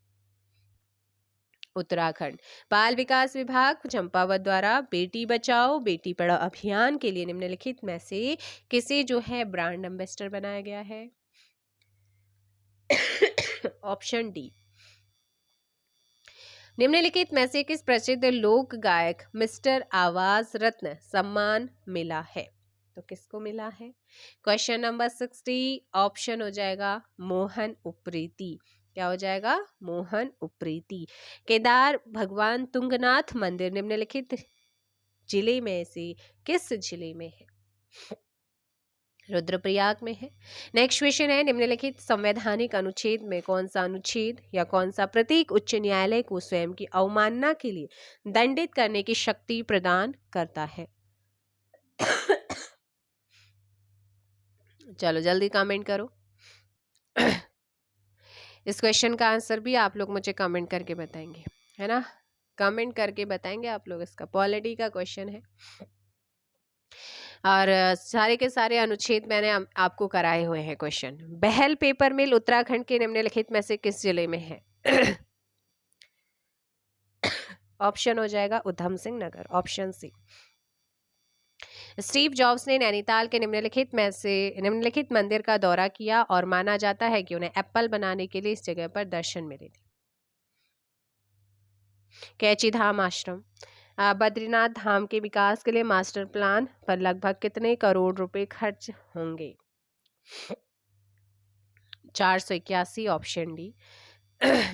उत्तराखंड। बाल विकास विभाग चंपावत द्वारा बेटी बचाओ बेटी पढ़ाओ अभियान के लिए निम्नलिखित में से किसे जो है ब्रांड एम्बेसडर बनाया गया है? Option D. निम्नलिखित में से किस प्रसिद्ध लोक गायक मिस्टर आवाज रत्न सम्मान मिला है? तो किसको मिला है? क्वेश्चन नंबर 60 ऑप्शन हो जाएगा मोहन उप्रेती। क्या हो जाएगा? मोहन उप्रेती। केदार भगवान तुंगनाथ मंदिर निम्नलिखित जिले में से किस जिले में है? रुद्रप्रयाग में है। नेक्स्ट क्वेश्चन है, निम्नलिखित संवैधानिक अनुच्छेद में कौन सा अनुच्छेद या कौन सा प्रतीक उच्च न्यायालय को स्वयं की अवमानना के लिए दंडित करने की शक्ति प्रदान करता है? चलो जल्दी कमेंट करो। इस क्वेश्चन का आंसर भी आप लोग मुझे कमेंट करके बताएंगे, है ना? कमेंट करके बताएंगे आप लोग। इसका पॉलिटी का क्वेश्चन है और सारे के सारे अनुच्छेद मैंने आपको कराए हुए हैं क्वेश्चन। बहल पेपर मिल उत्तराखंड के निम्नलिखित में से किस जिले में है? ऑप्शन हो जाएगा Udham Singh Nagar, option C. Steve jobs ने नैनीताल के निम्नलिखित मंदिर का दौरा किया और माना जाता है कि उन्हें एप्पल बनाने के लिए इस जगह पर दर्शन मिले थे। कैची धाम आश्रम, बद्रीनाथ धाम के विकास के लिए मास्टर प्लान पर लगभग कितने करोड़ रुपए खर्च होंगे? 481, ऑप्शन डी।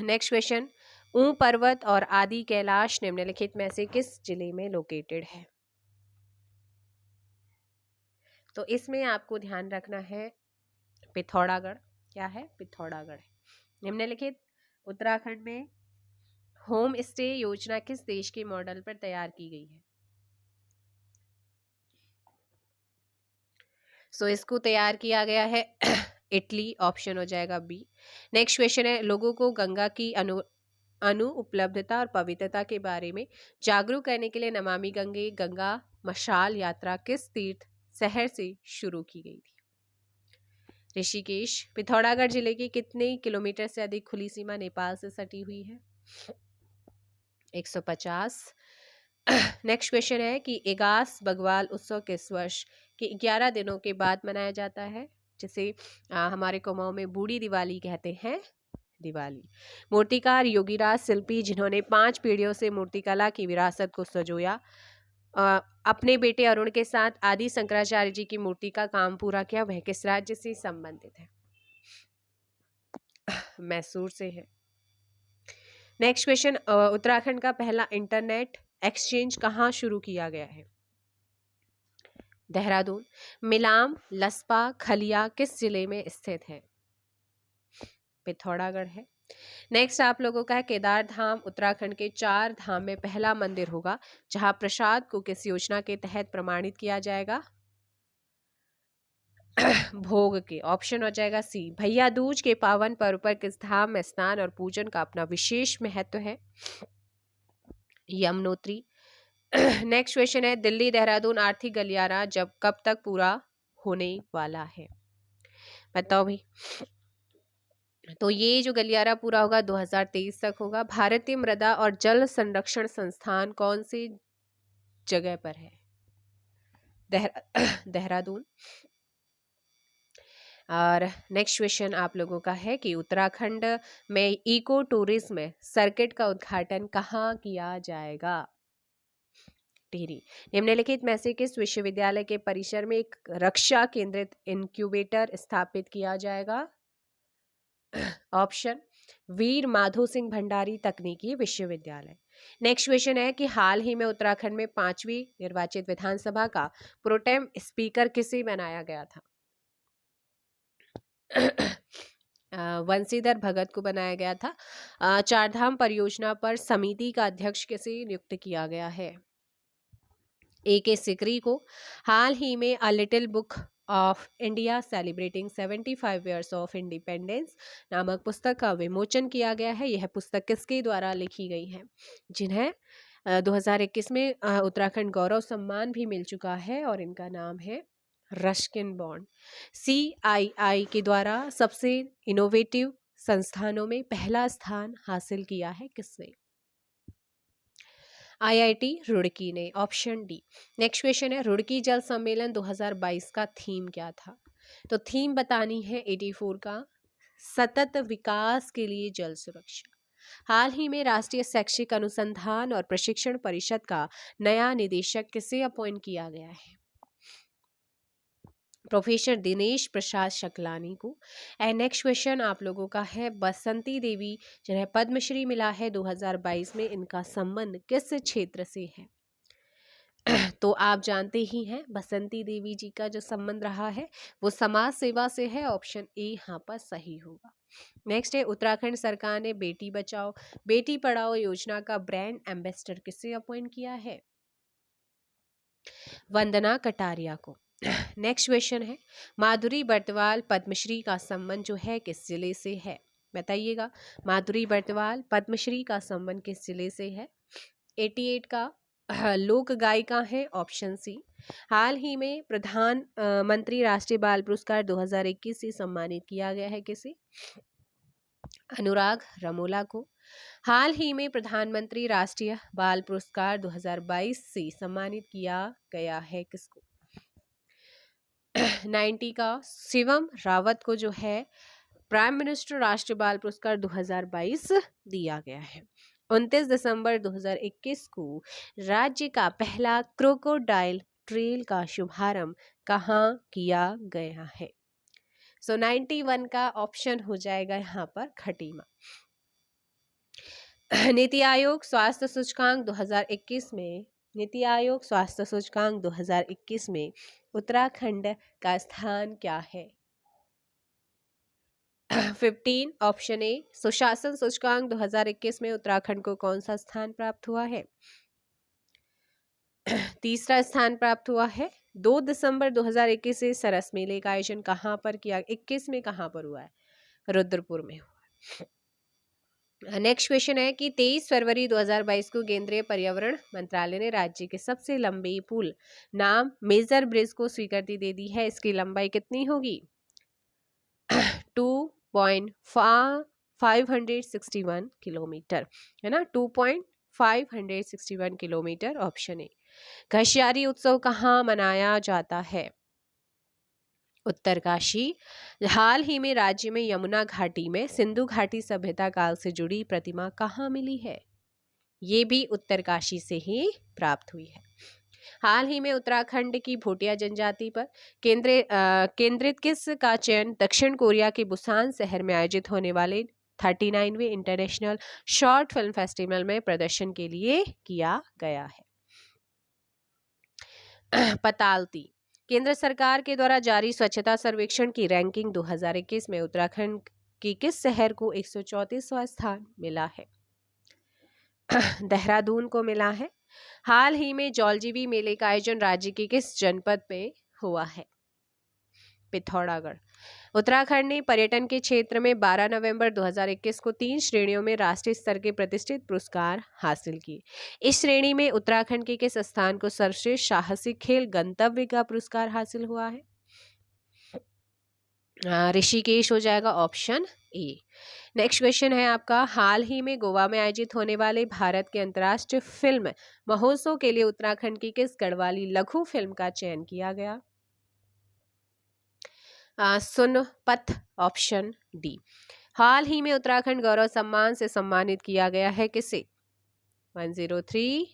नेक्स्ट क्वेश्चन, ऊं पर्वत और आदि कैलाश निम्नलिखित में से किस जिले में लोकेटेड है? तो इसमें आपको ध्यान रखना है पिथौरागढ़। क्या है? पिथौरागढ़ है। निम्नलिखित उत्तराखंड में होम स्टे योजना किस देश के मॉडल पर तैयार की गई है? सो इसको तैयार किया गया है इटली, ऑप्शन हो जाएगा बी। नेक्स्ट क्वेश्चन है, लोगों को गंगा की अनु उपलब्धता और पवित्रता के बारे में जागरूक करने के लिए नमामि गंगे गंगा मशाल यात्रा किस तीर्थ शहर से शुरू की गई थी? ऋषिकेश। पिथौरागढ़ जिले की कितने किलोमीटर से अधिक खुली सीमा नेपाल से सटी हुई है? 150। नेक्स्ट क्वेश्चन है कि इगास बग्वाल उत्सव किस वर्ष के 11 दिनों के बाद मनाया जाता है, जिसे हमारे कुमाऊं में बूढ़ी दिवाली कहते हैं, दिवाली। मूर्तिकार योगीराज शिल्पी जिन्होंने 5 पीढ़ियों से मूर्तिकला की विरासत को संजोया, अपने बेटे अरुण के साथ आदि शंकराचार्य जी की मूर्ति का काम पूरा किया, वह किस राज्य से संबंधित है? मैसूर से है। नेक्स्ट क्वेश्चन, उत्तराखंड का पहला इंटरनेट एक्सचेंज कहाँ शुरू किया गया है? देहरादून। मिलाम, लस्पा, खलिया किस जिले में स्थित है? पिथौरागढ़ है। नेक्स्ट आप लोगों का है, केदार धाम उत्तराखंड के 4 धाम में पहला मंदिर होगा जहां प्रसाद को किस योजना के तहत प्रमाणित किया जाएगा? भोग के, ऑप्शन हो जाएगा सी। भैया दूज के पावन पर्व पर किस धाम में स्नान और पूजन का अपना विशेष महत्व है? यमुनोत्री। नेक्स्ट क्वेश्चन है, दिल्ली देहरादून आर्थिक गलियारा जब कब तक पूरा होने वाला है? बताओ भाई। तो ये जो गलियारा पूरा होगा 2023 तक होगा। भारतीय मृदा और जल संरक्षण संस्थान कौन सी जगह पर है? देहरादून। और नेक्स्ट क्वेश्चन आप लोगों का है कि उत्तराखंड में इको टूरिज्म सर्किट का उद्घाटन कहाँ किया जाएगा? टिहरी। निम्नलिखित में से किस विश्वविद्यालय के परिसर में एक रक्षा केंद्रित इनक्यूबेटर स्थापित किया जाएगा? ऑप्शन वीर माधो सिंह भंडारी तकनीकी विश्वविद्यालय। नेक्स्ट क्वेश्चन है कि हाल ही में उत्तराखंड में 5वीं निर्वाचित विधानसभा का प्रोटेम स्पीकर किसे बनाया गया था? वंशीधर भगत को बनाया गया था। चारधाम परियोजना पर समिति का अध्यक्ष किसे नियुक्त किया गया है? A.K. सिकरी को। हाल ही में a little book of India celebrating 75 years of independence नामक पुस्तक का विमोचन किया गया है। यह पुस्तक किसके द्वारा लिखी गई है? जिन्हें 2021 में उत्तराखंड गौरव सम्मान भी मिल चुका है और इनका नाम है रस्किन बॉन्ड। CII के द्वारा सबसे इनोवेटिव संस्थानों में पहला स्थान हासिल किया है किसने? IIT रुड़की ने, ऑप्शन डी। नेक्स्ट क्वेश्चन है, रुड़की जल सम्मेलन 2022 का थीम क्या था? तो थीम बतानी है 84 का, सतत विकास के लिए जल सुरक्षा। हाल ही में राष्ट्रीय शैक्षिक अनुसंधान और प्रशिक्षण परिषद का नया निदेशक किसे अपॉइंट किया गया है? प्रोफेसर दिनेश प्रसाद शकलानी को। एंड नेक्स्ट क्वेश्चन आप लोगों का है, बसंती देवी जिन्हें पद्मश्री मिला है 2022 में, इनका संबंध किस क्षेत्र से है? तो आप जानते ही हैं बसंती देवी जी का जो संबंध रहा है वो समाज सेवा से है। ऑप्शन ए यहाँ पर सही होगा। नेक्स्ट है, उत्तराखंड सरकार ने बेटी बचाओ बेटी पढ़ाओ योजना का ब्रांड एम्बेसडर किसे अपॉइंट किया है? वंदना कटारिया को। नेक्स्ट क्वेश्चन है, माधुरी बर्तवाल पद्मश्री का संबंध जो है किस जिले से है? बताइएगा। माधुरी बर्तवाल पद्मश्री का संबंध किस जिले से है? 88 का लोक गायिका है, ऑप्शन सी। हाल ही में प्रधानमंत्री राष्ट्रीय बाल पुरस्कार 2021 से सम्मानित किया गया है किसे? अनुराग रमोला को। हाल ही में प्रधानमंत्री राष्ट्रीय बाल पुरस्कार 2022 से सम्मानित किया गया है किसको? 90 का शिवम रावत को जो है प्राइम मिनिस्टर राष्ट्रीय बाल पुरस्कार 2022 दिया गया है। 29 दिसंबर 2021 को राज्य का पहला क्रोकोडाइल ट्रेल का शुभारंभ कहाँ किया गया है? 91 का ऑप्शन हो जाएगा यहाँ पर खटीमा। नीति आयोग स्वास्थ्य सूचकांक 2021 में उत्तराखंड का स्थान क्या है? 15 ऑप्शन ए। सुशासन सूचकांक 2021 में उत्तराखंड को कौन सा स्थान प्राप्त हुआ है? तीसरा स्थान प्राप्त हुआ है। 2 दिसंबर 2021 से सरस मेले का आयोजन कहाँ पर किया? 21 में कहाँ पर हुआ है? रुद्रपुर में हुआ। नेक्स्ट क्वेश्चन है कि 23 फरवरी 2022 को केंद्रीय पर्यावरण मंत्रालय ने राज्य के सबसे लंबे पुल नाम मेजर ब्रिज को स्वीकृति दे दी है। इसकी लंबाई कितनी होगी? 2.561 किलोमीटर है ना, 2.561 किलोमीटर ऑप्शन ए। घसियारी उत्सव कहाँ मनाया जाता है? उत्तरकाशी। हाल ही में राज्य में यमुना घाटी में सिंधु घाटी सभ्यता काल से जुड़ी प्रतिमा कहाँ मिली है? ये भी उत्तरकाशी से ही प्राप्त हुई है। हाल ही में उत्तराखंड की भोटिया जनजाति पर केंद्रित किस का चयन दक्षिण कोरिया के बुसान शहर में आयोजित होने वाले 39वें इंटरनेशनल शॉर्ट फिल्म फेस्टिवल में प्रदर्शन के लिए किया गया है? पतालती। केंद्र सरकार के द्वारा जारी स्वच्छता सर्वेक्षण की रैंकिंग 2021 में उत्तराखंड के किस शहर को 134वां स्थान मिला है? देहरादून को मिला है। हाल ही में जौलजीबी मेले का आयोजन राज्य के किस जनपद में हुआ है? पिथौरागढ़। उत्तराखंड ने पर्यटन के क्षेत्र में 12 नवंबर 2021 को 3 श्रेणियों में राष्ट्रीय स्तर के प्रतिष्ठित पुरस्कार हासिल किए। इस श्रेणी में उत्तराखंड के किस स्थान को सर्वश्रेष्ठ साहसिक खेल गंतव्य का पुरस्कार हासिल हुआ है? ऋषिकेश हो जाएगा ऑप्शन ए। नेक्स्ट क्वेश्चन है आपका, हाल ही में गोवा में आयोजित होने वाले भारत के अंतर्राष्ट्रीय फिल्म महोत्सव के लिए उत्तराखंड की किस गढ़वाली लघु फिल्म का चयन किया गया? सुनपथ ऑप्शन डी। हाल ही में उत्तराखंड गौरव सम्मान से सम्मानित किया गया है किसे? 103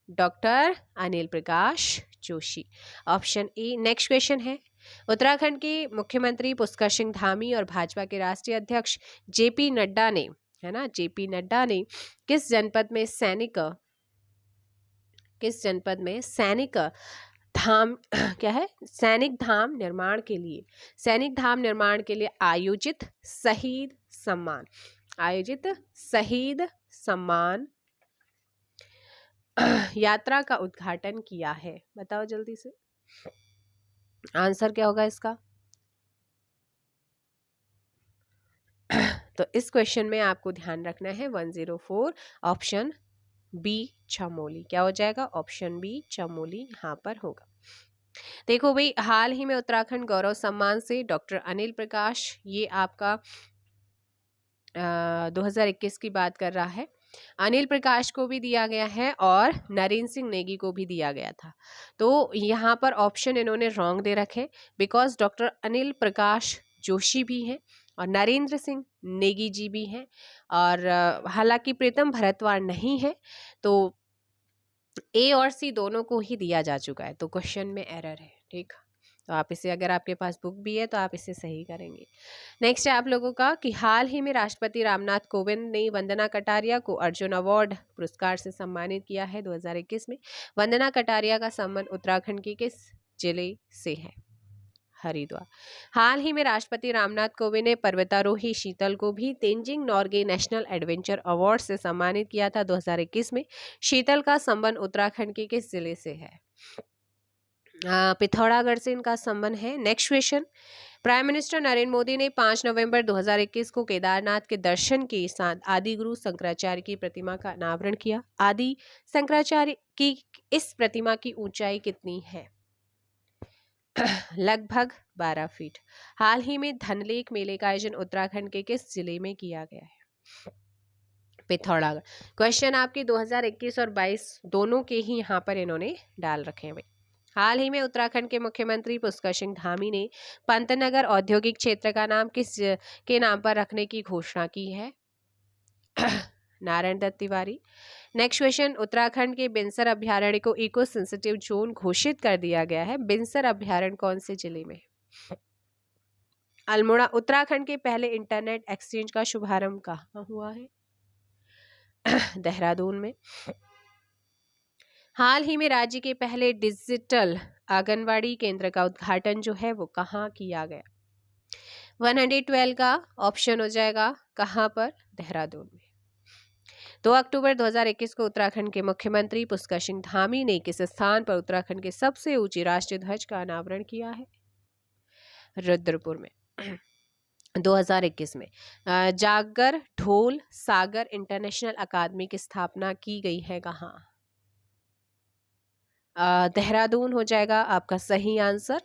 doctor Anil Prakash Joshi, option A. Next question है, उत्तराखंड के मुख्यमंत्री पुष्कर सिंह धामी और भाजपा के राष्ट्रीय अध्यक्ष जेपी नड्डा ने किस जनपद में सैनिक धाम सैनिक धाम निर्माण के लिए आयोजित शहीद सम्मान यात्रा का उद्घाटन किया है? बताओ जल्दी से, आंसर क्या होगा इसका? तो इस क्वेश्चन में आपको ध्यान रखना है 104 ऑप्शन बी चमोली। क्या हो जाएगा? ऑप्शन बी चमोली यहाँ पर होगा। देखो भाई, हाल ही में उत्तराखंड गौरव सम्मान से डॉक्टर अनिल प्रकाश, ये आपका 2021 की बात कर रहा है, अनिल प्रकाश को भी दिया गया है और नरेंद्र सिंह नेगी को भी दिया गया था। तो यहाँ पर ऑप्शन इन्होंने रॉन्ग दे रखे, बिकॉज डॉक्टर अनिल प्रकाश जोशी भी हैं और नरेंद्र सिंह नेगी जी भी हैं, और हालांकि प्रीतम भरतवार नहीं है, तो ए और सी दोनों को ही दिया जा चुका है, तो क्वेश्चन में एरर है। ठीक, तो आप इसे, अगर आपके पास बुक भी है तो आप इसे सही करेंगे। नेक्स्ट है आप लोगों का कि हाल ही में राष्ट्रपति रामनाथ कोविंद ने वंदना कटारिया को अर्जुन अवार्ड पुरस्कार से सम्मानित किया है 2021 में। वंदना कटारिया का संबंध उत्तराखंड के किस जिले से है? हरिद्वार। हाल ही में राष्ट्रपति रामनाथ कोविंद ने पर्वतारोही शीतल को भी Tenzing Norgay national adventure award से सम्मानित किया था 2021 में। शीतल का संबंध उत्तराखंड के किस जिले से है? पिथौरागढ़ से इनका संबंध है। Next question, prime minister Narendra Modi ने 5 नवंबर 2021 को केदारनाथ के दर्शन के साथ आदि गुरु शंकराचार्य की प्रतिमा का अनावरण किया। आदि शंकराचार्य की इस प्रतिमा की ऊंचाई कितनी है? लगभग 12 फीट। हाल ही में धनलेक मेले का आयोजन उत्तराखंड के किस जिले में किया गया है? पिथौरागढ़। क्वेश्चन आपके 2021 और 22 दोनों के ही यहाँ पर इन्होंने डाल रखे हैं। हाल ही में उत्तराखंड के मुख्यमंत्री पुष्कर सिंह धामी ने पंतनगर औद्योगिक क्षेत्र का नाम किस के नाम पर रखने की घोषणा की है? नारायण दत्त तिवारी। नेक्स्ट क्वेश्चन, उत्तराखंड के बिनसर अभ्यारण्य को इको सेंसिटिव जोन घोषित कर दिया गया है। बिनसर अभ्यारण्य कौन से जिले में? अल्मोड़ा। उत्तराखंड के पहले इंटरनेट एक्सचेंज का शुभारंभ कहाँ हुआ है? देहरादून में। हाल ही में राज्य के पहले डिजिटल आंगनवाड़ी केंद्र का उद्घाटन जो है वो कहाँ किया गया? 112 का ऑप्शन हो जाएगा कहाँ पर? देहरादून में। 2 अक्टूबर 2021 को उत्तराखंड के मुख्यमंत्री पुष्कर सिंह धामी ने किस स्थान पर उत्तराखंड के सबसे ऊंची राष्ट्रीय ध्वज का अनावरण किया है? रुद्रपुर में। 2021 में जागर ढोल सागर इंटरनेशनल अकादमी की स्थापना की गई है कहाँ? देहरादून हो जाएगा आपका सही आंसर।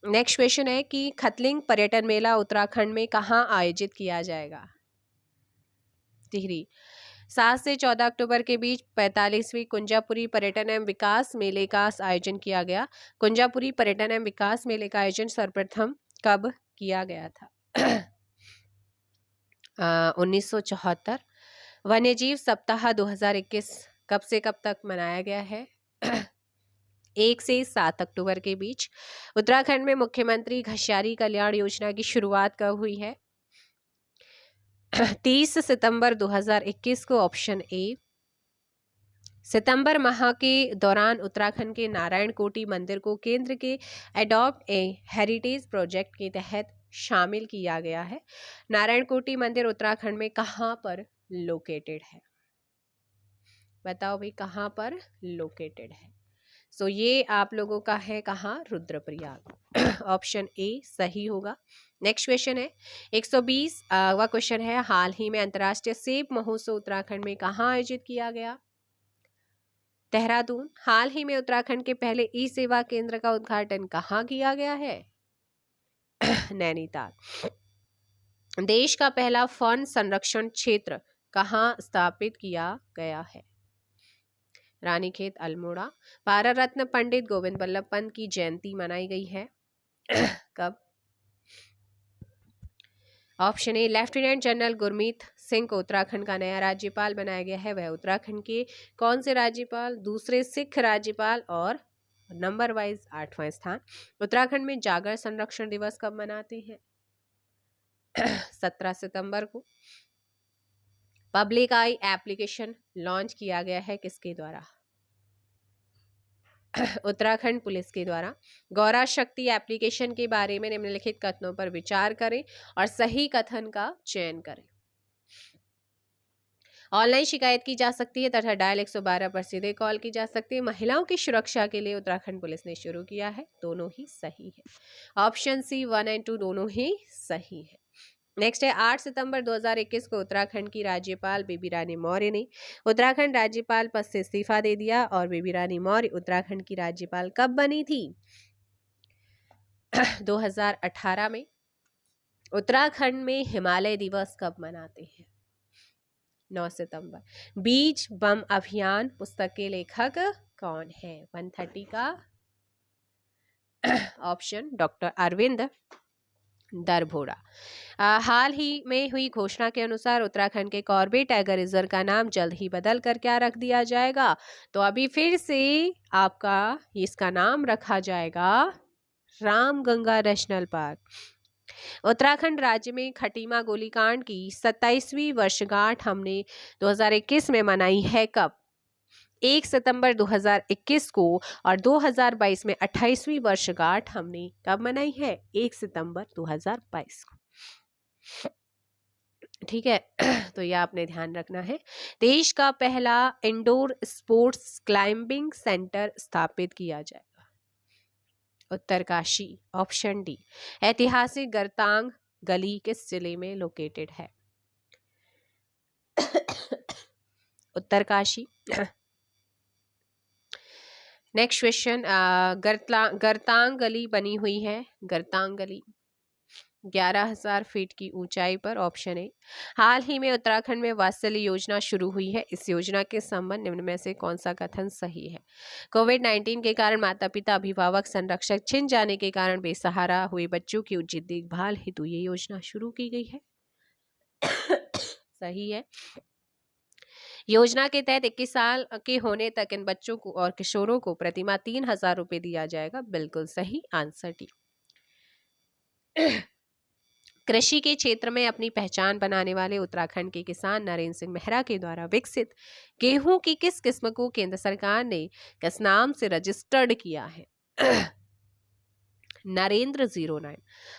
नेक्स्ट क्वेश्चन है कि खतलिंग पर्यटन मेला उत्तराखंड में कहाँ आयोजित किया जाएगा? टिहरी। 7 से 14 अक्टूबर के बीच 45वीं कुंजापुरी पर्यटन एवं विकास मेले का आयोजन किया गया। कुंजापुरी पर्यटन एवं विकास मेले का आयोजन सर्वप्रथम कब किया गया था? 1974। वन्यजीव सप्ताह 2021 कब से कब तक मनाया गया है? 1 से 7 अक्टूबर के बीच। उत्तराखंड में मुख्यमंत्री घसियारी कल्याण योजना की शुरुआत कब हुई है? 30 सितंबर 2021 को, ऑप्शन ए। सितंबर माह के दौरान उत्तराखंड के नारायण कोटी मंदिर को केंद्र के एडॉप्ट ए हेरिटेज प्रोजेक्ट के तहत शामिल किया गया है। नारायण कोटी मंदिर उत्तराखंड में कहाँ पर लोकेटेड है? बताओ भाई कहाँ पर लोकेटेड है? सो ये आप लोगों का है कहाँ? रुद्रप्रयाग। ऑप्शन ए सही होगा। नेक्स्ट क्वेश्चन है 120 वह क्वेश्चन है, हाल ही में अंतर्राष्ट्रीय सेब महोत्सव उत्तराखंड में कहाँ आयोजित किया गया? देहरादून। हाल ही में उत्तराखंड के पहले ई सेवा केंद्र का उद्घाटन कहाँ किया गया है? नैनीताल। देश का पहला वन संरक्षण क्षेत्र कहाँ स्थापित किया गया है? रानीखेत अल्मोड़ा। भारत रत्न पंडित गोविंद बल्लभ पंत की जयंती मनाई गई है कब? Option A. Lieutenant general Gurmeet Singh को उत्तराखंड का नया राज्यपाल बनाया गया है। वह उत्तराखंड के कौन से राज्यपाल? दूसरे सिख राज्यपाल। और नंबर वाइज 8वां स्थान। उत्तराखंड में जागर संरक्षण दिवस कब मनाते हैं? 17 सितंबर को। पब्लिक आई एप्लीकेशन लॉन्च किया गया है किसके द्वारा? उत्तराखंड पुलिस के द्वारा। गौरा शक्ति एप्लीकेशन के बारे में निम्नलिखित कथनों पर विचार करें और सही कथन का चयन करें। ऑनलाइन शिकायत की जा सकती है तथा डायल 112 पर सीधे कॉल की जा सकती है। महिलाओं की सुरक्षा के लिए उत्तराखंड पुलिस ने शुरू किया है। दोनों ही सही है। ऑप्शन सी 1 और 2 दोनों ही सही है। नेक्स्ट है 8 सितंबर 2021 को उत्तराखंड की राज्यपाल बेबी रानी मौर्य ने उत्तराखंड राज्यपाल पद से इस्तीफा दे दिया। और बेबी रानी मौर्य उत्तराखंड की राज्यपाल कब बनी थी? 2018 में। उत्तराखंड में हिमालय दिवस कब मनाते हैं? 9 सितंबर। बीज बम अभियान पुस्तक के लेखक कौन है? 130 का ऑप्शन डॉक्टर अरविंद दरभोड़ा। हाल ही में हुई घोषणा के अनुसार उत्तराखंड के कॉर्बेट टाइगर रिजर्व का नाम जल्द ही बदल कर क्या रख दिया जाएगा? तो अभी फिर से आपका इसका नाम रखा जाएगा रामगंगा नेशनल पार्क। उत्तराखंड राज्य में खटीमा गोलीकांड की 27वीं वर्षगांठ हमने 2021 में मनाई है कब? 1 सितंबर 2021 को। और 2022 में 28वीं वर्षगांठ हमने कब मनाई है? 1 सितंबर 2022 को। ठीक है, तो यह आपने ध्यान रखना है। देश का पहला इंडोर स्पोर्ट्स क्लाइंबिंग सेंटर स्थापित किया जाएगा। उत्तरकाशी। Option D. ऐतिहासिक गरतांग गली किस जिले में लोकेटेड है? उत्तरकाशी। नेक्स्ट क्वेश्चन, गरतांग गली बनी हुई है, गरतांग गली 11,000 फीट की ऊंचाई पर। Option A. हाल ही में उत्तराखंड में वात्सल्य योजना शुरू हुई है। इस योजना के संबंध निम्न में से कौन सा कथन सही है? कोविड-19 के कारण माता पिता अभिभावक संरक्षक छिन जाने के कारण बेसहारा हुए बच्चों की उचित देखभाल हेतु ये योजना शुरू की गई है। सही है। योजना के तहत 21 साल के होने तक इन बच्चों को और किशोरों को प्रतिमाह 3,000 रुपए दिया जाएगा। बिल्कुल सही आंसर डी। कृषि के क्षेत्र में अपनी पहचान बनाने वाले उत्तराखंड के किसान नरेंद्र सिंह मेहरा के द्वारा विकसित गेहूं की किस किस्म को केंद्र सरकार ने किस नाम से रजिस्टर्ड किया है? नरेंद्र 09।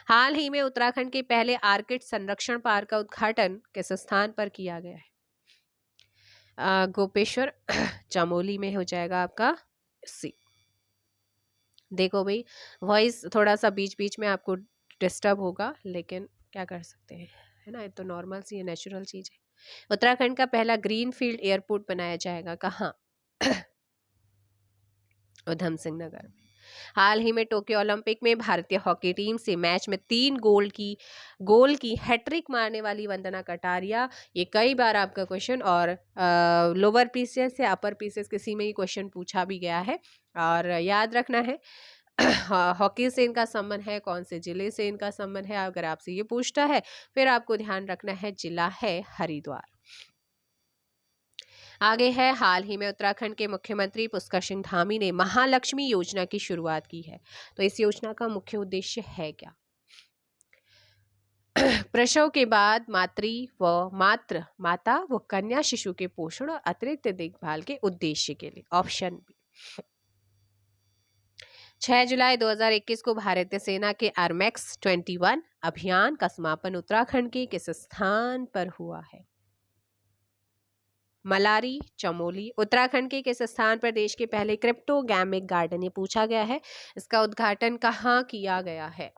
हाल ही में उत्तराखंड के पहले आर्किड संरक्षण पार्क का उद्घाटन किस स्थान पर किया गया है? गोपेश्वर चमोली में हो जाएगा आपका सी। देखो भाई, वॉइस थोड़ा सा बीच बीच में आपको डिस्टर्ब होगा, लेकिन क्या कर सकते हैं, है ना, ये तो नॉर्मल सी है, नेचुरल चीज है। उत्तराखंड का पहला ग्रीनफील्ड एयरपोर्ट बनाया जाएगा कहाँ? उधम सिंह नगर में। हाल ही में टोक्यो ओलंपिक में भारतीय हॉकी टीम से मैच में 3 गोल की हैट्रिक मारने वाली वंदना कटारिया, ये कई बार आपका क्वेश्चन और लोअर पीसीएस या अपर पीसीएस किसी में ही क्वेश्चन पूछा भी गया है, और याद रखना है हॉकी से इनका संबंध है, कौन से जिले से इनका संबंध है, अगर आपसे ये पूछता है फिर आपको ध्यान रखना है जिला है हरिद्वार। आगे है, हाल ही में उत्तराखंड के मुख्यमंत्री पुष्कर सिंह धामी ने महालक्ष्मी योजना की शुरुआत की है, तो इस योजना का मुख्य उद्देश्य है क्या? प्रसव के बाद माता व कन्या शिशु के पोषण और अतिरिक्त देखभाल के उद्देश्य के लिए। Option B. 6 जुलाई 2021 को भारतीय सेना के आर्मेक्स 21 अभियान का समापन उत्तराखंड के किस स्थान पर हुआ है? मलारी, चमोली। उत्तराखंड के किस स्थान पर देश के पहले क्रिप्टोगैमिक गार्डन, ये पूछा गया है, इसका उद्घाटन कहाँ किया गया है?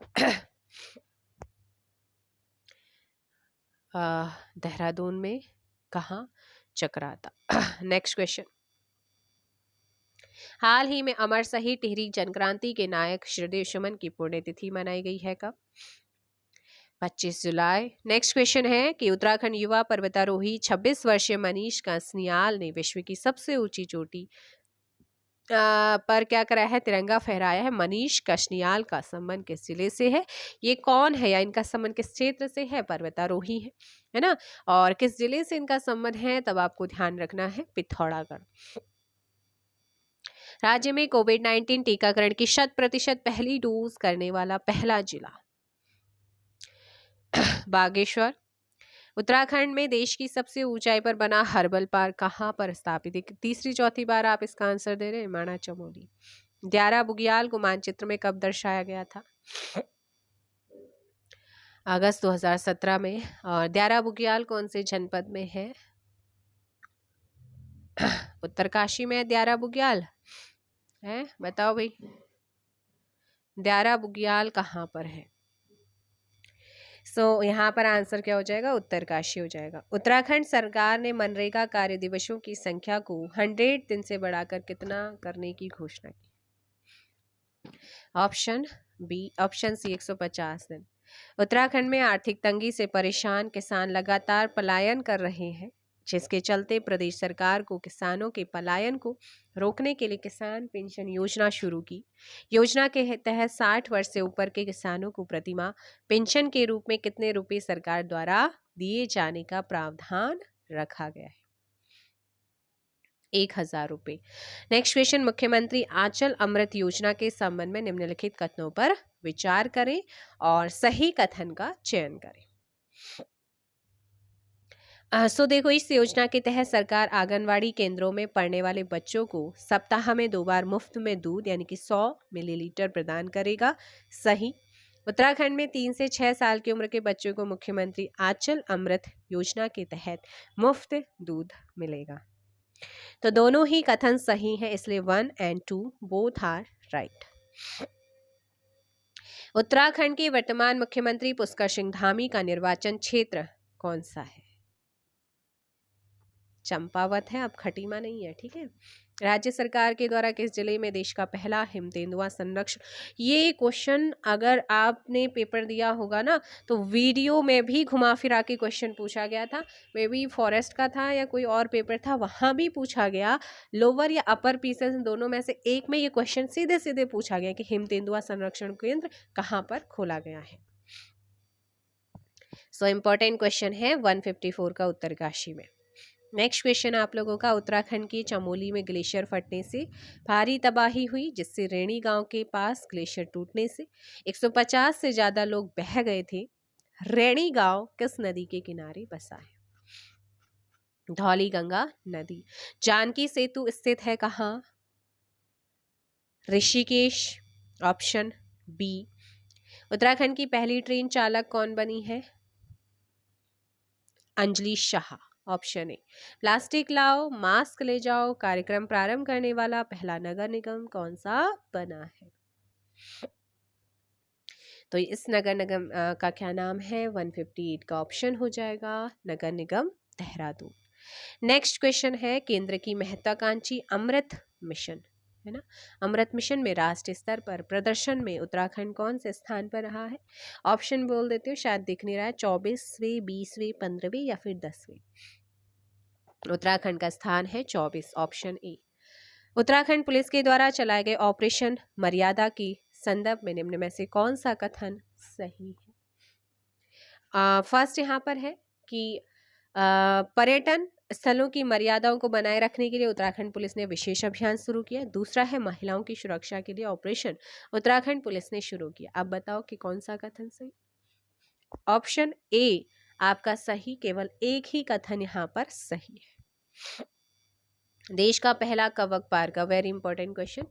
देहरादून में। कहाँ? चक्राता। Next question. हाल ही में अमर शहीद टिहरी जनक्रांति के नायक श्रीदेव सुमन की पुण्यतिथि मनाई गई है कब? 25 जुलाई। नेक्स्ट क्वेश्चन है कि उत्तराखंड युवा पर्वतारोही 26 वर्षीय मनीष कासनियाल ने विश्व की सबसे ऊंची चोटी पर क्या करा है? तिरंगा फहराया है। मनीष कासनियाल का संबंध किस जिले से है? ये कौन है या इनका संबंध किस क्षेत्र से है? पर्वतारोही है ना। और किस जिले से इनका संबंध है, तब आपको ध्यान रखना है पिथौरागढ़। राज्य में कोविड-19 टीकाकरण की 100% पहली डोज करने वाला पहला जिला बागेश्वर। उत्तराखंड में देश की सबसे ऊंचाई पर बना हर्बल पार्क कहाँ पर स्थापित है? तीसरी चौथी बार आप इसका आंसर दे रहे हैं, माना चमोली। द्यारा बुग्याल को मानचित्र में कब दर्शाया गया था? अगस्त 2017 में। और द्यारा बुग्याल कौन से जनपद में है? उत्तरकाशी में द्यारा बुग्याल है, बताओ भाई, द्यारा बुग्याल कहाँ पर है? यहाँ पर आंसर क्या हो जाएगा? उत्तरकाशी हो जाएगा। उत्तराखंड सरकार ने मनरेगा कार्य दिवसों की संख्या को 100 दिन से बढ़ाकर कितना करने की घोषणा की? ऑप्शन बी, ऑप्शन सी 150 दिन। उत्तराखंड में आर्थिक तंगी से परेशान किसान लगातार पलायन कर रहे हैं, जिसके चलते प्रदेश सरकार को किसानों के पलायन को रोकने के लिए किसान पेंशन योजना शुरू की। योजना के तहत 60 वर्ष से ऊपर के किसानों को प्रतिमाह पेंशन के रूप में कितने रुपए सरकार द्वारा दिए जाने का प्रावधान रखा गया है? 1,000 रुपए। नेक्स्ट क्वेश्चन, मुख्यमंत्री आंचल अमृत योजना के संबंध में निम्नलिखित कथनों पर विचार करें और सही कथन का चयन करें। देखो, इस योजना के तहत सरकार आंगनवाड़ी केंद्रों में पढ़ने वाले बच्चों को सप्ताह में 2 बार मुफ्त में दूध यानी कि 100 मिलीलीटर प्रदान करेगा। सही। उत्तराखंड में 3 से 6 साल की उम्र के बच्चों को मुख्यमंत्री आंचल अमृत योजना के तहत मुफ्त दूध मिलेगा। तो दोनों ही कथन सही है, इसलिए 1 and 2 both are right. Uttarakhand के वर्तमान मुख्यमंत्री पुष्कर सिंह धामी का निर्वाचन क्षेत्र कौन सा है? चंपावत है, अब खटीमा नहीं है, ठीक है। राज्य सरकार के द्वारा किस जिले में देश का पहला हिम तेंदुआ संरक्षण? ये क्वेश्चन अगर आपने पेपर दिया होगा ना, तो वीडियो में भी घुमा फिरा के क्वेश्चन पूछा गया था। मे बी फॉरेस्ट का था या कोई और पेपर था, वहाँ भी पूछा गया। लोअर या अपर पीसेस दोनों में से एक में ये क्वेश्चन सीधे सीधे पूछा गया कि हिम तेंदुआ संरक्षण केंद्र कहाँ पर खोला गया है। सो इम्पोर्टेंट क्वेश्चन है 154 का उत्तरकाशी में। नेक्स्ट क्वेश्चन आप लोगों का, उत्तराखंड के चमोली में ग्लेशियर फटने से भारी तबाही हुई, जिससे रेणी गांव के पास ग्लेशियर टूटने से 150 से ज्यादा लोग बह गए थे। रेणी गांव किस नदी के किनारे बसा है? धौली गंगा नदी। जानकी सेतु स्थित है कहाँ? Rishikesh, option B. उत्तराखंड की पहली ट्रेन चालक कौन बनी है? Anjali Shah, option A. Plastic लाओ मास्क ले जाओ कार्यक्रम प्रारंभ करने वाला पहला नगर निगम कौन सा बना है? तो इस नगर निगम का क्या नाम है? 158 का ऑप्शन हो जाएगा नगर निगम देहरादून। नेक्स्ट क्वेश्चन है, केंद्र की महत्वाकांक्षी अमृत मिशन, है ना, अमृत मिशन में राष्ट्रीय स्तर पर प्रदर्शन में उत्तराखंड कौन से स्थान पर रहा है? ऑप्शन बोल देती हूँ, शायद दिख नहीं रहा है। 24वें, 20वें, 15वें या फिर 10वें। उत्तराखंड का स्थान है 24, ऑप्शन ए। उत्तराखंड पुलिस के द्वारा चलाए गए ऑपरेशन मर्यादा की संदर्भ में निम्न में से कौन सा कथन सही है? फर्स्ट यहाँ पर है कि पर्यटन स्थलों की मर्यादाओं को बनाए रखने के लिए उत्तराखंड पुलिस ने विशेष अभियान शुरू किया। दूसरा है, महिलाओं की सुरक्षा के लिए ऑपरेशन उत्तराखंड पुलिस ने शुरू किया। अब बताओ कि कौन सा कथन सही? ऑप्शन ए आपका सही, केवल एक ही कथन यहाँ पर सही है। देश का पहला कवक पार्क, वेरी इंपॉर्टेंट क्वेश्चन,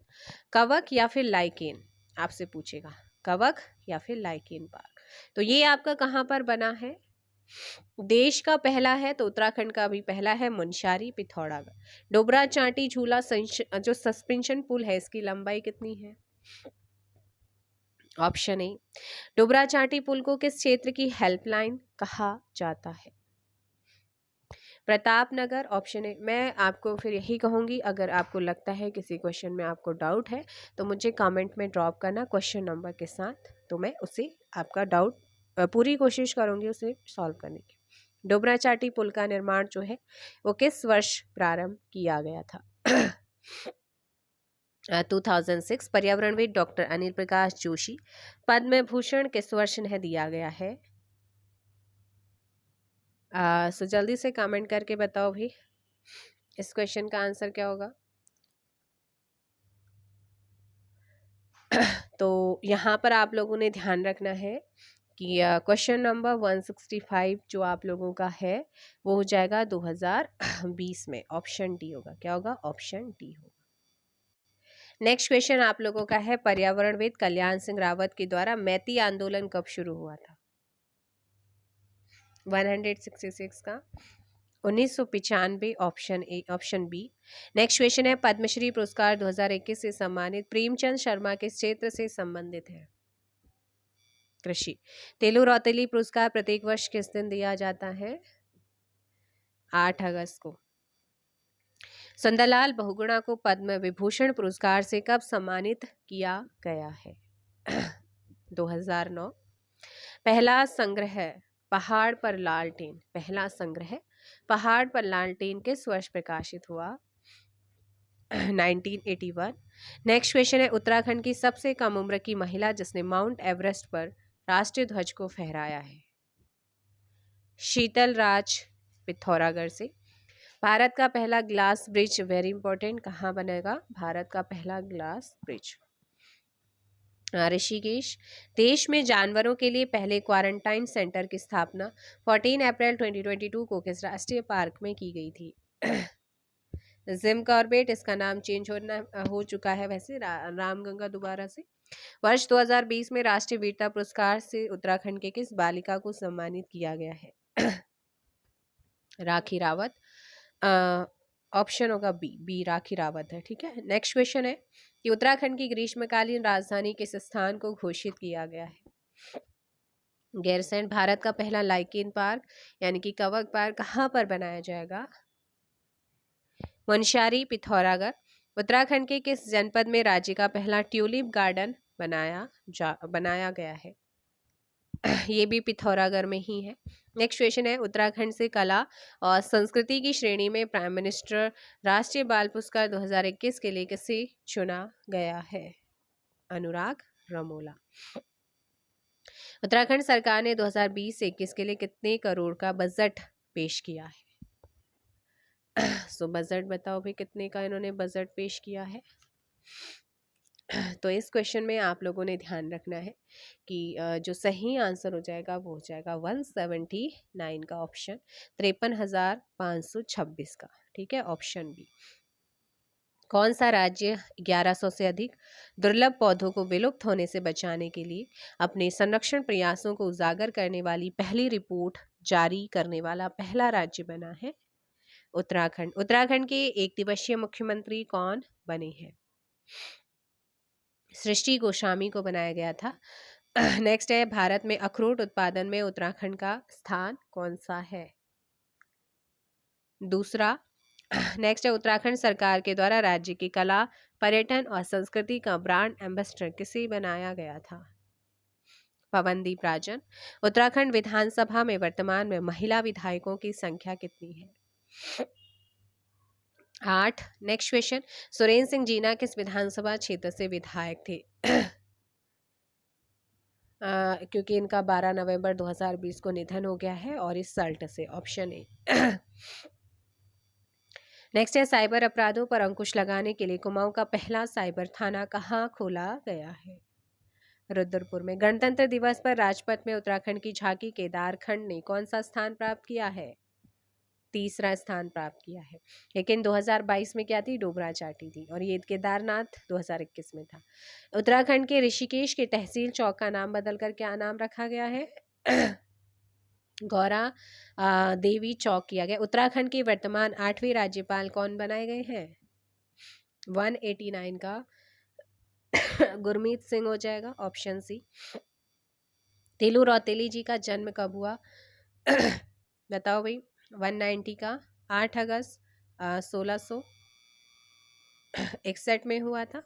कवक या फिर लाइकेन आपसे पूछेगा, कवक या फिर लाइकेन पार्क। तो ये आपका कहाँ पर बना है? देश का पहला है तो उत्तराखंड का भी पहला है, मुनस्यारी पिथौरागढ़। डोबरा चांटी झूला जो सस्पेंशन पुल है, इसकी लंबाई कितनी है? Option A. डोबरा चांटी पुल को किस क्षेत्र की हेल्पलाइन कहा जाता है? Pratapnagar, option A. मैं आपको फिर यही कहूँगी, अगर आपको लगता है किसी क्वेश्चन में आपको डाउट है तो मुझे कमेंट में ड्रॉप करना क्वेश्चन नंबर के साथ, तो मैं उसे आपका डाउट पूरी कोशिश करूँगी उसे सॉल्व करने की। डोबरा चांटी पुल का निर्माण जो है वो किस वर्ष प्रारंभ किया गया था? 2006। पर्यावरणविद डॉक्टर अनिल प्रकाश जोशी पद्म भूषण किस वर्ष इन्हें दिया गया है? सो जल्दी से कमेंट करके बताओ भी इस क्वेश्चन का आंसर क्या होगा। तो यहाँ पर आप लोगों ने ध्यान रखना है कि क्वेश्चन नंबर 165 जो आप लोगों का है वो हो जाएगा 2020 में, ऑप्शन डी होगा। क्या होगा? ऑप्शन डी होगा। नेक्स्ट क्वेश्चन आप लोगों का है, पर्यावरणविद कल्याण सिंह रावत के द्वारा मैती आंदोलन कब शुरू हुआ था? 166 का 1995, option A, option B. Next question है, पद्मश्री पुरस्कार 2021 से सम्मानित प्रेमचंद शर्मा किस क्षेत्र से संबंधित है? कृषि। तेलू रौतेली पुरस्कार प्रत्येक वर्ष किस दिन दिया जाता है? 8 अगस्त को। सुंदरलाल बहुगुणा को पद्म विभूषण पुरस्कार से कब सम्मानित किया गया है? 2009। पहला संग्रह पहाड़ पर लालटेन, पहला संग्रह पहाड़ पर लालटेन किस वर्ष प्रकाशित हुआ? 1981। नेक्स्ट क्वेश्चन है, उत्तराखंड की सबसे कम उम्र की महिला जिसने माउंट एवरेस्ट पर राष्ट्रीय ध्वज को फहराया है? शीतल राज पिथौरागढ़ से। भारत का पहला ग्लास ब्रिज, वेरी इंपॉर्टेंट, कहाँ बनेगा? भारत का पहला ग्लास ब्रिज ऋषिकेश। देश में जानवरों के लिए पहले क्वारंटाइन सेंटर की स्थापना 14 अप्रैल 2022 को किस राष्ट्रीय पार्क में की गई थी? जिम कॉर्बेट, इसका नाम चेंज हो चुका है वैसे, रामगंगा दोबारा से। वर्ष 2020 में राष्ट्रीय वीरता पुरस्कार से उत्तराखंड के किस बालिका को सम्मानित किया गया है? राखी रावत, ऑप्शन होगा बी राखी रावत है, ठीक है। नेक्स्ट क्वेश्चन है कि उत्तराखंड की ग्रीष्मकालीन राजधानी किस स्थान को घोषित किया गया है? गैरसैंण। भारत का पहला लाइकेन पार्क यानी कि कवक पार्क कहाँ पर बनाया जाएगा? मुनस्यारी पिथौरागढ़। उत्तराखंड के किस जनपद में राज्य का पहला ट्यूलिप गार्डन बनाया गया है? ये भी पिथौरागढ़ में ही है। नेक्स्ट क्वेश्चन है, उत्तराखंड से कला और संस्कृति की श्रेणी में प्राइम मिनिस्टर राष्ट्रीय बाल पुरस्कार 2021 के लिए किसे चुना गया है? अनुराग रमोला। उत्तराखंड सरकार ने 2020 से 21 के लिए कितने करोड़ का बजट पेश किया है? सो बजट बताओ भाई कितने का इन्होंने बजट पेश किया है। तो इस क्वेश्चन में आप लोगों ने ध्यान रखना है कि जो सही आंसर हो जाएगा वो हो जाएगा 179 का ऑप्शन, 53,526 का। ठीक है, ऑप्शन बी। कौन सा राज्य 1100 से अधिक दुर्लभ पौधों को विलुप्त होने से बचाने के लिए अपने संरक्षण प्रयासों को उजागर करने वाली पहली रिपोर्ट जारी करने वाला पहला राज्य बना है? उत्तराखंड। उत्तराखंड के एक दिवसीय मुख्यमंत्री कौन बने हैं? सृष्टि गोस्वामी को बनाया गया था। नेक्स्ट है, भारत में अखरोट उत्पादन में उत्तराखंड का स्थान कौन सा है? दूसरा। नेक्स्ट है, उत्तराखंड सरकार के द्वारा राज्य की कला, पर्यटन और संस्कृति का ब्रांड एम्बेसडर किसे बनाया गया था? पवनदीप राजन। उत्तराखंड विधानसभा में वर्तमान में महिला विधायकों की संख्या कितनी है? 8। नेक्स्ट क्वेश्चन, सुरेंद्र सिंह जीना किस विधानसभा क्षेत्र से विधायक थे? क्योंकि इनका 12 नवंबर 2020 को निधन हो गया है और इस सल्ट से, ऑप्शन ए। नेक्स्ट है, साइबर अपराधों पर अंकुश लगाने के लिए कुमाऊं का पहला साइबर थाना कहाँ खोला गया है? रुद्रपुर में। गणतंत्र दिवस पर राजपथ में उत्तराखंड की झांकी केदारखंड ने कौन सा स्थान प्राप्त किया है? तीसरा स्थान प्राप्त किया है। लेकिन 2022 में क्या थी? डोबरा चाटी थी, और ये केदारनाथ 2021 में था। उत्तराखंड के ऋषिकेश के तहसील चौक का नाम बदलकर क्या नाम रखा गया है? गौरा देवी चौक किया गया। उत्तराखंड के वर्तमान 8वें राज्यपाल कौन बनाए गए हैं? 189 का गुरमीत सिंह हो जाएगा, ऑप्शन सी। तिलू रौतेली जी का जन्म कब हुआ? बताओ भाई। 190 का 8 अगस्त 1661 में हुआ था।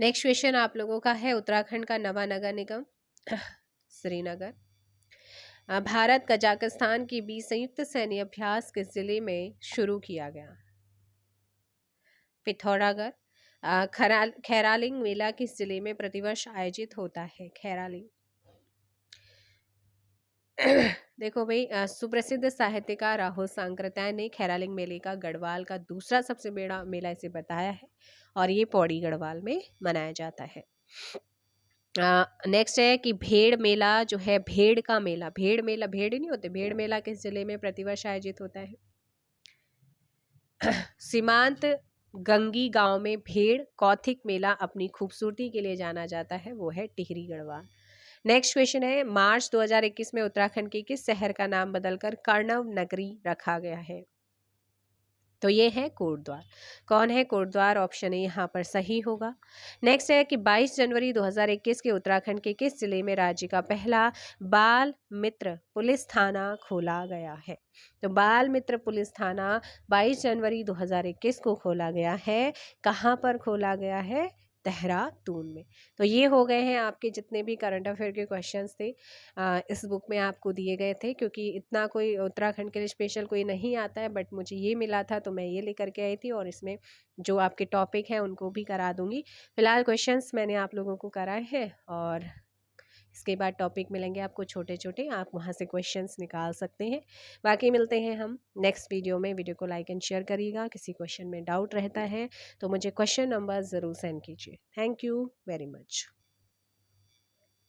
नेक्स्ट क्वेश्चन आप लोगों का है, उत्तराखंड का नवा नगर निगम श्रीनगर। भारत कजाकिस्तान के बीच संयुक्त सैन्य अभ्यास किस जिले में शुरू किया गया? पिथौरागढ़। खैरालिंग मेला किस जिले में प्रतिवर्ष आयोजित होता है? खैरालिंग। देखो भाई, सुप्रसिद्ध साहित्यकार राहुल सांकृत्यायन ने खैरालिंग मेले का गढ़वाल का दूसरा सबसे बड़ा मेला इसे बताया है, और ये पौड़ी गढ़वाल में मनाया जाता है। नेक्स्ट है कि भेड़ मेला जो है, भेड़ का मेला, भेड़ मेला, भेड़ नहीं होते, भेड़ मेला किस जिले में प्रतिवर्ष आयोजित होता है? सीमांत गंगी गांव में भेड़ कौथिक मेला अपनी खूबसूरती के लिए जाना जाता है, वो है टिहरी गढ़वाल। नेक्स्ट क्वेश्चन है, मार्च 2021 में उत्तराखंड के किस शहर का नाम बदलकर कर्णव नगरी रखा गया है? तो ये है कोटद्वार। कौन है कोटद्वार? ऑप्शन ए यहाँ पर सही होगा। नेक्स्ट है कि 22 जनवरी 2021 के उत्तराखंड के किस जिले में राज्य का पहला बाल मित्र पुलिस थाना खोला गया है? तो बाल मित्र पुलिस थाना 22 जनवरी 2021 को खोला गया है। कहाँ पर खोला गया है? देहरादून में। तो ये हो गए हैं आपके जितने भी करंट अफेयर के क्वेश्चंस थे, इस बुक में आपको दिए गए थे। क्योंकि इतना कोई उत्तराखंड के लिए स्पेशल कोई नहीं आता है, बट मुझे ये मिला था तो मैं ये लेकर के आई थी, और इसमें जो आपके टॉपिक हैं उनको भी करा दूंगी। फिलहाल क्वेश्चंस मैंने आप लोगों को कराए हैं, और इसके बाद टॉपिक मिलेंगे आपको छोटे छोटे, आप वहाँ से क्वेश्चंस निकाल सकते हैं। बाकी मिलते हैं हम नेक्स्ट वीडियो में। वीडियो को लाइक एंड शेयर करिएगा। किसी क्वेश्चन में डाउट रहता है तो मुझे क्वेश्चन नंबर ज़रूर सेंड कीजिए। Thank you very much.